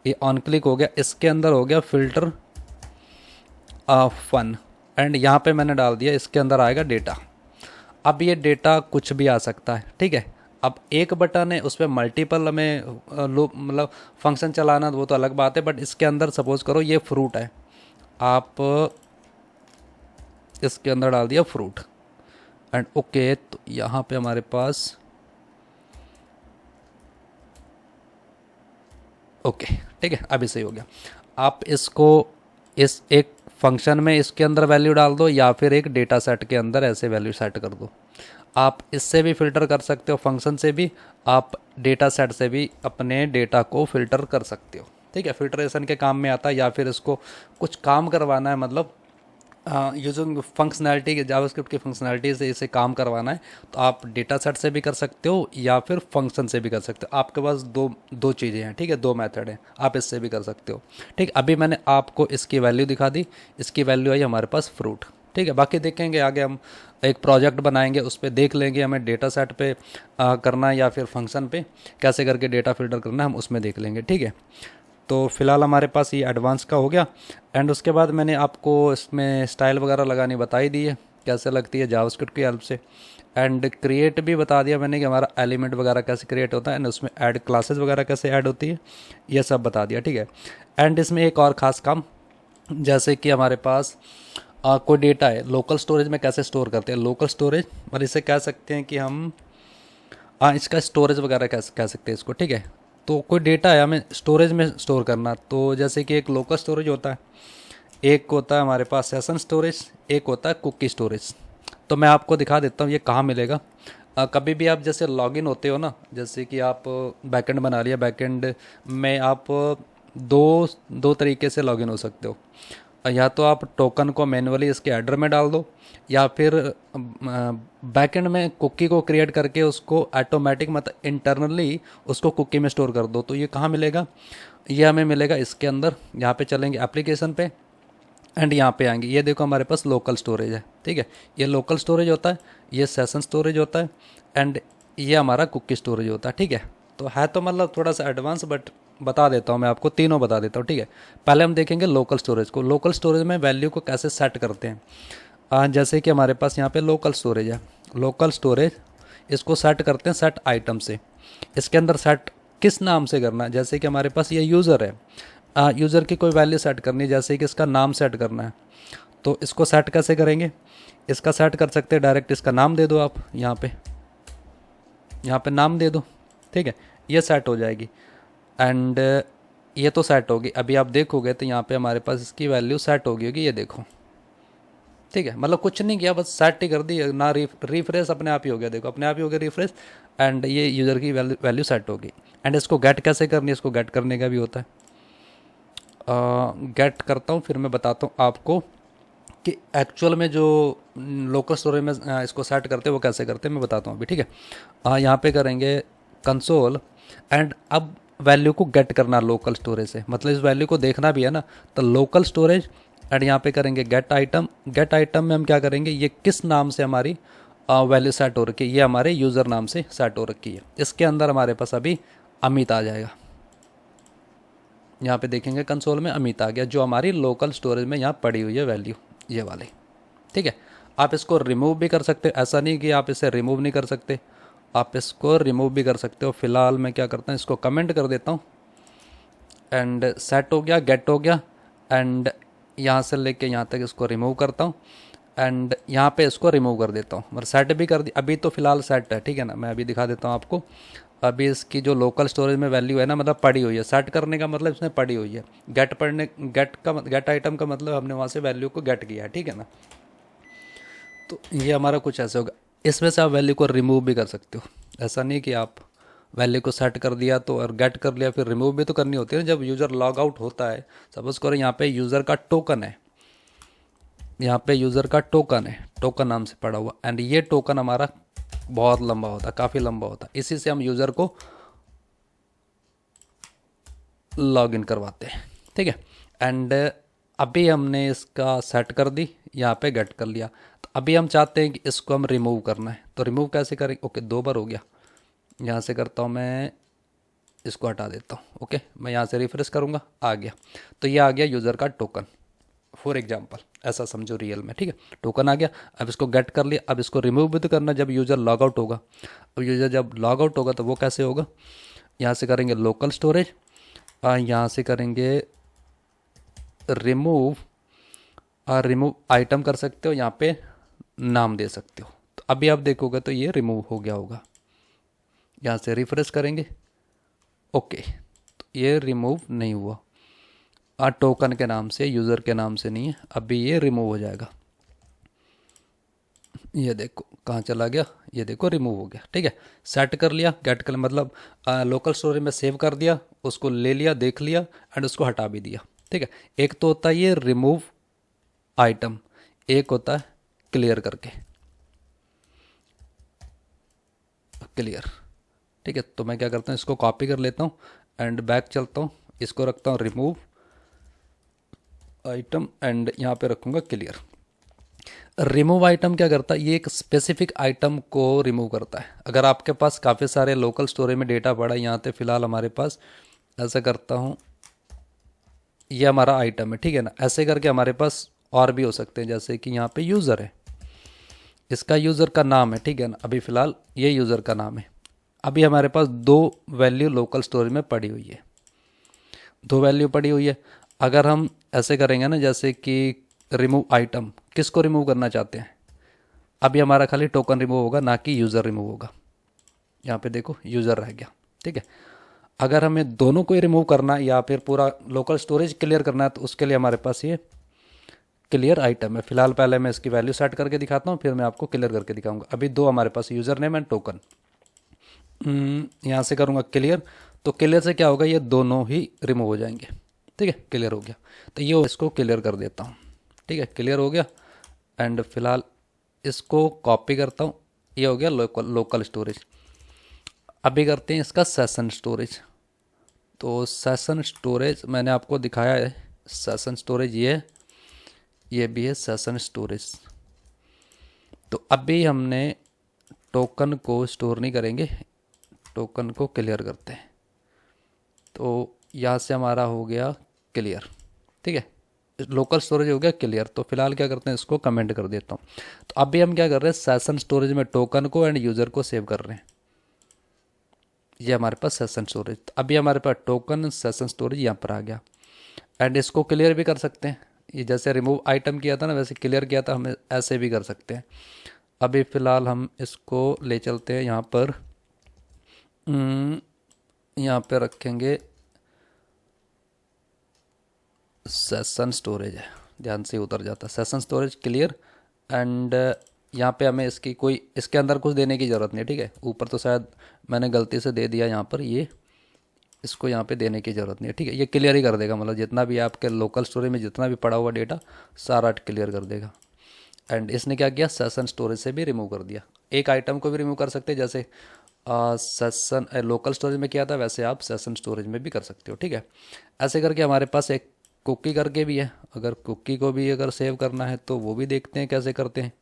ये ऑन क्लिक हो गया, इसके अंदर हो गया फ़िल्टर फन, एंड यहाँ पे मैंने डाल दिया, इसके अंदर आएगा डेटा। अब ये डेटा कुछ भी आ सकता है, ठीक है। अब एक बटन है, उस पर मल्टीपल हमें मतलब फंक्शन चलाना, वो तो अलग बात है, बट इसके अंदर सपोज करो ये फ्रूट है, आप इसके अंदर डाल दिया फ्रूट एंड ओके। तो यहाँ पे हमारे पास ओके, ठीक है, अभी सही हो गया। आप इसको इस एक फंक्शन में इसके अंदर वैल्यू डाल दो, या फिर एक डेटा सेट के अंदर ऐसे वैल्यू सेट कर दो। आप इससे भी फ़िल्टर कर सकते हो, फंक्शन से भी, आप डेटा सेट से भी अपने डेटा को फ़िल्टर कर सकते हो, ठीक है। फिल्ट्रेशन के काम में आता है, या फिर इसको कुछ काम करवाना है, मतलब यूजिंग फंक्शनैलिटी के, जावास्क्रिप्ट की फंक्शनैलिटी से इसे काम करवाना है, तो आप डेटा सेट से भी कर सकते हो या फिर फंक्शन से भी कर सकते हो। आपके पास दो दो चीज़ें हैं, ठीक है, दो मेथड हैं, आप इससे भी कर सकते हो, ठीक। अभी मैंने आपको इसकी वैल्यू दिखा दी, इसकी वैल्यू आई हमारे पास फ्रूट, ठीक है। बाकी देखेंगे आगे, हम एक प्रोजेक्ट बनाएंगे, उस पर देख लेंगे हमें डेटा सेट पे करना है या फिर फंक्शन पे कैसे करके डेटा फिल्टर करना है, हम उसमें देख लेंगे, ठीक है। तो फ़िलहाल हमारे पास ये एडवांस का हो गया, एंड उसके बाद मैंने आपको इसमें स्टाइल वगैरह लगानी बताई दी है, कैसे लगती है जावास्क्रिप्ट की हेल्प से, एंड क्रिएट भी बता दिया मैंने कि हमारा एलिमेंट वगैरह कैसे क्रिएट होता है, एंड उसमें ऐड क्लासेस वगैरह कैसे ऐड होती है, ये सब बता दिया, ठीक है। एंड इसमें एक और ख़ास काम, जैसे कि हमारे पास कोई डेटा है, लोकल स्टोरेज में कैसे स्टोर करते हैं, लोकल स्टोरेज, और इसे कह सकते हैं कि हम इसका स्टोरेज वगैरह कह सकते हैं इसको, ठीक है। तो कोई डेटा है हमें स्टोरेज में स्टोर करना, तो जैसे कि एक लोकल स्टोरेज होता है, एक होता है हमारे पास सेशन स्टोरेज, एक होता है कुकी स्टोरेज। तो मैं आपको दिखा देता हूँ ये कहाँ मिलेगा। कभी भी आप जैसे लॉगिन होते हो ना, जैसे कि आप बैकएंड बना लिया, बैकएंड में आप दो दो तरीके से लॉगिन हो सकते हो, या तो आप टोकन को मैन्युअली इसके हेडर में डाल दो, या फिर बैकएंड में कुकी को क्रिएट करके उसको ऑटोमेटिक मतलब इंटरनली उसको कुकी में स्टोर कर दो। तो ये कहाँ मिलेगा, ये हमें मिलेगा इसके अंदर, यहाँ पे चलेंगे एप्लीकेशन पे, एंड यहाँ पे आएंगे, ये देखो हमारे पास लोकल स्टोरेज है, ठीक है। ये लोकल स्टोरेज होता है, ये सेशन स्टोरेज होता है, एंड ये हमारा कुकी स्टोरेज होता है, ठीक है। तो है तो मतलब थोड़ा सा एडवांस, बट बता देता हूँ मैं आपको, तीनों बता देता हूँ, ठीक है। पहले हम देखेंगे लोकल स्टोरेज को, लोकल स्टोरेज में वैल्यू को कैसे सेट करते हैं। जैसे कि हमारे पास यहाँ पे लोकल स्टोरेज है, लोकल स्टोरेज इसको सेट करते हैं सेट आइटम से। इसके अंदर सेट किस नाम से करना है, जैसे कि हमारे पास ये यूज़र है, यूज़र की कोई वैल्यू सेट करनी है, जैसे कि इसका नाम सेट करना है, तो इसको सेट कैसे करेंगे, इसका सेट कर सकते हैं डायरेक्ट, इसका नाम दे दो आप, यहाँ पे नाम दे दो, ठीक है, ये सेट हो जाएगी। एंड ये तो सेट होगी, अभी आप देखोगे तो यहाँ पे हमारे पास इसकी वैल्यू सेट होगी होगी, ये देखो, ठीक है। मतलब कुछ नहीं किया, बस सेट ही कर दी ना, रिफ्रेश अपने आप ही हो गया, देखो अपने आप ही हो गया रिफ्रेश, एंड ये यूज़र की वैल्यू सेट होगी। एंड इसको गेट कैसे करनी है, इसको गेट करने का भी होता है, गेट करता हूँ फिर मैं बताता हूँ आपको कि एक्चुअल में जो लोकल स्टोरेज में इसको सेट करते हैं वो कैसे करते हैं, मैं बताता हूँ अभी, ठीक है। यहाँ पे करेंगे कंसोल, एंड अब वैल्यू को गेट करना लोकल स्टोरेज से, मतलब इस वैल्यू को देखना भी है ना, तो लोकल स्टोरेज, एंड यहाँ पे करेंगे गेट आइटम। गेट आइटम में हम क्या करेंगे, ये किस नाम से हमारी वैल्यू सेट हो रखी है, ये हमारे यूज़र नाम से सेट हो रखी है। इसके अंदर हमारे पास अभी अमित आ जाएगा, यहाँ पे देखेंगे कंसोल में अमित आ गया, जो हमारी लोकल स्टोरेज में यहाँ पड़ी हुई है वैल्यू, ये वाली, ठीक है। आप इसको रिमूव भी कर सकते हो, ऐसा नहीं कि आप इसे रिमूव नहीं कर सकते, आप इसको रिमूव भी कर सकते हो। फिलहाल मैं क्या करता हूँ, इसको कमेंट कर देता हूँ, एंड सेट हो गया, गेट हो गया, एंड यहाँ से लेके यहाँ तक इसको रिमूव करता हूँ, एंड यहाँ पे इसको रिमूव कर देता हूँ, मतलब सेट भी कर दी, अभी तो फिलहाल सेट है, ठीक है ना। मैं अभी दिखा देता हूँ आपको, अभी इसकी जो लोकल स्टोरेज में वैल्यू है ना, मतलब पड़ी हुई है, सेट करने का मतलब इसमें पड़ी हुई है, गेट आइटम का मतलब हमने वहाँ से वैल्यू को गेट किया है, ठीक है ना। तो ये हमारा कुछ ऐसे होगा, इसमें से आप वैल्यू को रिमूव भी कर सकते हो, ऐसा नहीं कि आप वैल्यू को सेट कर दिया तो और गेट कर लिया फिर रिमूव भी तो करनी होती है ना। जब यूज़र लॉग आउट होता है, सपोज करो यहाँ पे यूज़र का टोकन है, यहाँ पे यूज़र का टोकन है, टोकन नाम से पड़ा हुआ, एंड ये टोकन हमारा बहुत लंबा होता है, काफ़ी लंबा होता है, इसी से हम यूज़र को लॉग इन करवाते हैं, ठीक है। एंड अभी हमने इसका सेट कर दी, यहाँ पे गेट कर लिया। तो अभी हम चाहते हैं कि इसको हम रिमूव करना है, तो रिमूव कैसे करेंगे? ओके, 2 बार हो गया। यहाँ से करता हूँ मैं, इसको हटा देता हूँ। ओके, मैं यहाँ से रिफ्रेश करूँगा, आ गया। तो ये आ गया यूज़र का टोकन, फॉर एग्जाम्पल ऐसा समझो रियल में, ठीक है। टोकन आ गया। अब इसको गेट कर लिया, अब इसको रिमूव भी तो करना जब यूज़र लॉग आउट होगा। अब यूज़र जब लॉग आउट होगा तो वो कैसे होगा? यहाँ से करेंगे लोकल स्टोरेज, यहाँ से करेंगे रिमूव, रिमूव आइटम कर सकते हो, यहाँ पे नाम दे सकते हो। तो अभी आप देखोगे तो ये रिमूव हो गया होगा। यहाँ से रिफ्रेश करेंगे, ओके, तो ये रिमूव नहीं हुआ, टोकन के नाम से, यूज़र के नाम से नहीं है। अभी ये रिमूव हो जाएगा। ये देखो कहाँ चला गया, ये देखो रिमूव हो गया, ठीक है। सेट कर लिया, गेट कर मतलब लोकल स्टोरेज में सेव कर दिया, उसको ले लिया, देख लिया एंड उसको हटा भी दिया, ठीक है। एक तो होता है ये रिमूव आइटम, एक होता है क्लियर करके, क्लियर, ठीक है। तो मैं क्या करता हूँ, इसको कॉपी कर लेता हूँ एंड बैक चलता हूँ, इसको रखता हूँ रिमूव आइटम एंड यहाँ पे रखूँगा क्लियर। रिमूव आइटम क्या करता है? ये एक स्पेसिफिक आइटम को रिमूव करता है। अगर आपके पास काफ़ी सारे लोकल स्टोरेज में डेटा पड़ा है, यहाँ पे फिलहाल हमारे पास, ऐसा करता हूँ, ये हमारा आइटम है, ठीक है ना। ऐसे करके हमारे पास और भी हो सकते हैं, जैसे कि यहाँ पे यूज़र है, इसका यूज़र का नाम है, ठीक है ना। अभी फ़िलहाल ये यूज़र का नाम है। अभी हमारे पास 2 वैल्यू लोकल स्टोरेज में पड़ी हुई है, 2 वैल्यू पड़ी हुई है। अगर हम ऐसे करेंगे ना, जैसे कि रिमूव आइटम, किसको रिमूव करना चाहते हैं? अभी हमारा खाली टोकन रिमूव होगा, ना कि यूज़र रिमूव होगा। यहाँ पे देखो यूज़र रह गया, ठीक है। अगर हमें दोनों को ही रिमूव करना है या फिर पूरा लोकल स्टोरेज क्लियर करना है, तो उसके लिए हमारे पास ये क्लियर आइटम है। फिलहाल पहले मैं इसकी वैल्यू सेट करके दिखाता हूँ, फिर मैं आपको क्लियर करके दिखाऊंगा। अभी 2 हमारे पास, यूज़र नेम एंड टोकन। यहाँ से करूँगा क्लियर, तो क्लियर से क्या होगा, ये दोनों ही रिमूव हो जाएंगे, ठीक है। क्लियर हो गया, तो ये इसको क्लियर कर देता हूँ, ठीक है। क्लियर हो गया एंड फिलहाल इसको कॉपी करता हूँ, ये हो गया लोकल स्टोरेज। अभी करते हैं इसका सेशन स्टोरेज। तो सेशन स्टोरेज मैंने आपको दिखाया है, सेशन स्टोरेज ये है, ये भी है सेशन स्टोरेज। तो अभी हमने टोकन को स्टोर नहीं करेंगे, टोकन को क्लियर करते हैं। तो यहाँ से हमारा हो गया क्लियर, ठीक है। लोकल स्टोरेज हो गया क्लियर। तो फिलहाल क्या करते हैं, इसको कमेंट कर देता हूँ। तो अभी हम क्या कर रहे हैं, सेशन स्टोरेज में टोकन को एंड यूज़र को सेव कर रहे हैं। ये हमारे पास सेशन स्टोरेज, तो अभी हमारे पास टोकन सेशन स्टोरेज यहाँ पर आ गया एंड इसको क्लियर भी कर सकते हैं। ये जैसे रिमूव आइटम किया था ना, वैसे क्लियर किया था, हम ऐसे भी कर सकते हैं। अभी फ़िलहाल हम इसको ले चलते हैं यहाँ पर, यहाँ पे रखेंगे सेशन स्टोरेज है, ध्यान से उतर जाता है, सेशन स्टोरेज क्लियर एंड यहाँ पे हमें इसकी कोई, इसके अंदर कुछ देने की ज़रूरत नहीं है, ठीक है। ऊपर तो शायद मैंने गलती से दे दिया यहाँ पर, ये इसको यहाँ पे देने की ज़रूरत नहीं है, ठीक है। ये क्लियर ही कर देगा, मतलब जितना भी आपके लोकल स्टोरेज में जितना भी पड़ा हुआ डेटा सारा क्लियर कर देगा। एंड इसने क्या किया, सेशन स्टोरेज से भी रिमूव कर दिया। एक आइटम को भी रिमूव कर सकते हैं, जैसे सेशन लोकल स्टोरेज में किया था, वैसे आप सेशन स्टोरेज में भी कर सकते हो, ठीक है। ऐसे करके हमारे पास एक कुकी करके भी है, अगर कुकी को भी अगर सेव करना है तो वो भी देखते हैं कैसे करते हैं।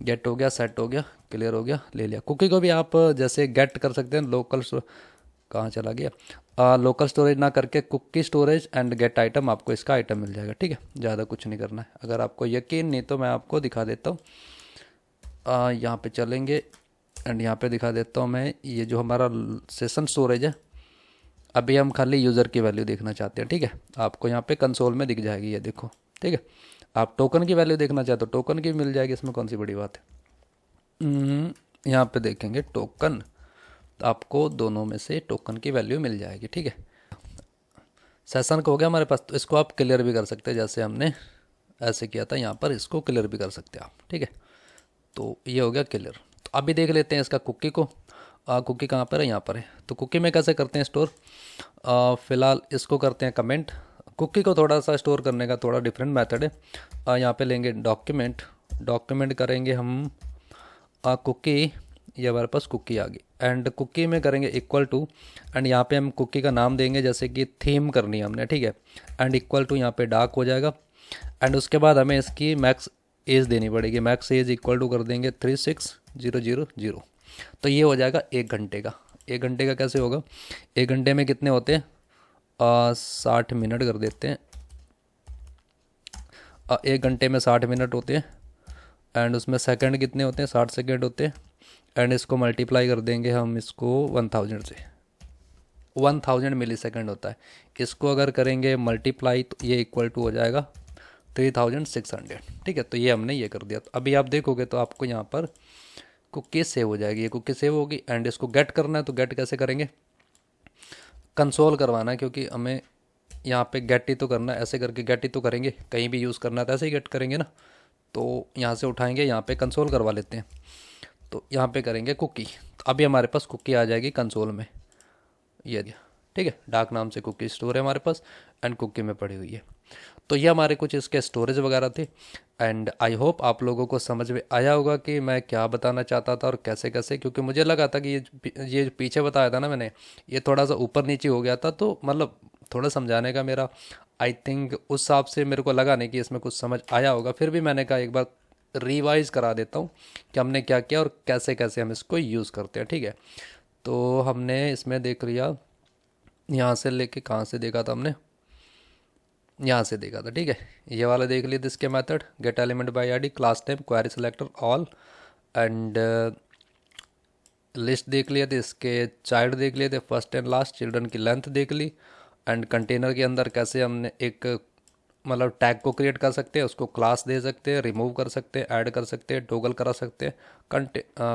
गेट हो गया, सेट हो गया, क्लियर हो गया, ले लिया। कुकी को भी आप जैसे गेट कर सकते हैं, लोकल, कहाँ चला गया, लोकल स्टोरेज ना करके cookie storage and get item, आपको इसका आइटम मिल जाएगा, ठीक है। ज़्यादा कुछ नहीं करना है। अगर आपको यकीन नहीं तो मैं आपको दिखा देता हूँ, यहाँ पे चलेंगे एंड यहाँ पे दिखा देता हूँ मैं, ये जो हमारा सेशन स्टोरेज है। अभी हम खाली यूज़र की वैल्यू देखना चाहते हैं, ठीक है। आपको यहाँ पे कंसोल में दिख जाएगी, ये देखो, ठीक है। आप टोकन की वैल्यू देखना चाहते हो, टोकन की मिल जाएगी, इसमें कौन सी बड़ी बात है। यहाँ पे देखेंगे टोकन, तो आपको दोनों में से टोकन की वैल्यू मिल जाएगी, ठीक है। सेशन का हो गया हमारे पास, तो इसको आप क्लियर भी कर सकते हैं, जैसे हमने ऐसे किया था यहाँ पर, इसको क्लियर भी कर सकते हैं आप, ठीक है। तो ये हो गया क्लियर। तो अभी देख लेते हैं इसका कुकी को, कुकी कहाँ पर है, यहाँ पर है। तो कुकी में कैसे करते हैं स्टोर, फ़िलहाल इसको करते हैं कमेंट। कुकी को थोड़ा सा स्टोर करने का थोड़ा डिफरेंट मेथड है। यहाँ पे लेंगे डॉक्यूमेंट, डॉक्यूमेंट करेंगे हम कुकी ये हमारे पास कुकी आ गई। एंड कुकी में करेंगे इक्वल टू, एंड यहाँ पे हम कुकी का नाम देंगे, जैसे कि थीम करनी है हमने, ठीक है। एंड इक्वल टू यहाँ पे डार्क हो जाएगा। एंड उसके बाद हमें इसकी मैक्स एज देनी पड़ेगी। मैक्स एज इक्वल टू कर देंगे 36000। तो ये हो जाएगा 1 घंटे का। 1 घंटे का कैसे होगा, 1 घंटे में कितने होते हैं, 60 मिनट कर देते हैं। 1 घंटे में 60 मिनट होते हैं। एंड उसमें सेकंड कितने होते हैं, 60 सेकंड होते हैं। एंड इसको मल्टीप्लाई कर देंगे हम इसको 1000 से। 1000 मिली सेकंड होता है। इसको अगर करेंगे मल्टीप्लाई तो ये इक्वल टू हो जाएगा 3600, ठीक है। तो ये हमने ये कर दिया। तो अभी आप देखोगे तो आपको यहाँ पर कुकी सेव हो जाएगी, ये कुकी सेव होगी। एंड इसको गेट करना है, तो गेट कैसे करेंगे, कंसोल करवाना है, क्योंकि हमें यहाँ पे गेट ही तो करना है। ऐसे करके गेट ही तो करेंगे, कहीं भी यूज़ करना है तो ऐसे ही गेट करेंगे ना। तो यहाँ से उठाएंगे, यहाँ पे कंसोल करवा लेते हैं। तो यहाँ पे करेंगे कुकी। तो अभी हमारे पास कुकी आ जाएगी कंसोल में, ये दिया, ठीक है। डार्क नाम से कुकी स्टोर है हमारे पास, एंड कुकी में पड़ी हुई है। तो ये हमारे कुछ इसके स्टोरेज वगैरह थे। एंड आई होप आप लोगों को समझ में आया होगा कि मैं क्या बताना चाहता था और कैसे कैसे, क्योंकि मुझे लगा था कि ये जो पीछे बताया था ना मैंने, ये थोड़ा सा ऊपर नीचे हो गया था। तो मतलब थोड़ा समझाने का मेरा, आई थिंक उस हिसाब से मेरे को लगा नहीं कि इसमें कुछ समझ आया होगा। फिर भी मैंने कहा एक बार रिवाइज करा देता हूँ कि हमने क्या किया और कैसे कैसे हम इसको यूज़ करते हैं, ठीक है। तो हमने इसमें देख लिया, यहाँ से लेके कहाँ से देखा था हमने, यहाँ से देखा था, ठीक है। ये वाला देख लिए थे इसके method, gate element by ID, class name, query selector, all. And list देख लिए थे, इसके चाइल्ड देख लिए थे, फर्स्ट एंड लास्ट, चिल्ड्रन की लेंथ देख ली। एंड कंटेनर के अंदर कैसे हमने एक मतलब टैग को क्रिएट कर सकते हैं, उसको क्लास दे सकते हैं, रिमूव कर सकते हैं, ऐड कर सकते हैं, टोगल करा सकते हैं,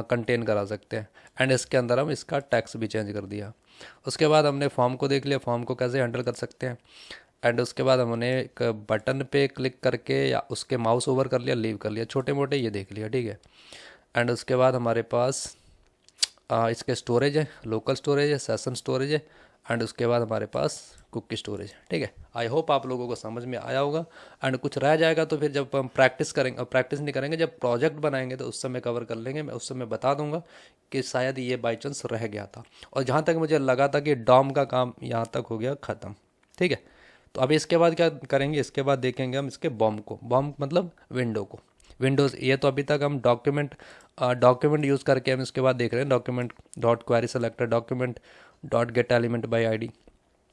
कंटेन करा सकते हैं। एंड इसके अंदर हम इसका टैक्स भी चेंज कर दिया। उसके बाद हमने फॉर्म को देख लिया, फॉर्म को कैसे हैंडल कर सकते हैं। एंड उसके बाद हमने एक बटन पे क्लिक करके या उसके माउस ओवर कर लिया, लीव कर लिया, छोटे मोटे ये देख लिया, ठीक है। एंड उसके बाद हमारे पास इसके स्टोरेज है, लोकल स्टोरेज है, सेशन स्टोरेज है। एंड उसके बाद हमारे पास कुकी स्टोरेज है, ठीक है। आई होप आप लोगों को समझ में आया होगा। एंड कुछ रह जाएगा तो फिर जब हम प्रैक्टिस करेंगे, प्रैक्टिस नहीं करेंगे, जब प्रोजेक्ट बनाएंगे तो उस समय कवर कर लेंगे। मैं उस समय बता दूंगा कि शायद ये बाई चांस रह गया था। और जहाँ तक मुझे लगा था कि डॉम का काम यहाँ तक हो गया ख़त्म, ठीक है। तो अभी इसके बाद क्या करेंगे, इसके बाद देखेंगे हम इसके बॉम्ब को। बॉम्ब मतलब विंडो को, विंडोज़। ये तो अभी तक हम डॉक्यूमेंट यूज़ करके हम इसके बाद देख रहे हैं, document dot query selector, document dot get element by ID,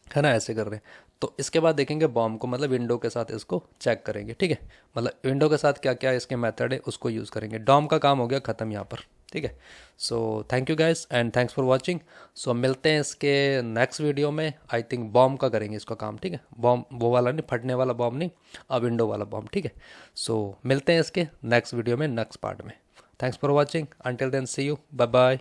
है ना, ऐसे कर रहे हैं। तो इसके बाद देखेंगे बॉम्ब को, मतलब विंडो के साथ इसको चेक करेंगे, ठीक है। मतलब विंडो के साथ क्या क्या इसके मेथड है उसको यूज़ करेंगे। डॉम का काम हो गया ख़त्म यहाँ पर, ठीक है। So thank you guys and thanks for watching. So मिलते हैं इसके नेक्स्ट वीडियो में। आई थिंक बॉम्ब का करेंगे इसका काम, ठीक है। बॉम्ब वो वाला नहीं, फटने वाला बॉम्ब नहीं, विंडो वाला बॉम्ब, ठीक है। सो मिलते हैं इसके नेक्स्ट वीडियो में, नेक्स्ट पार्ट में। Thanks for watching, until then see you, bye bye.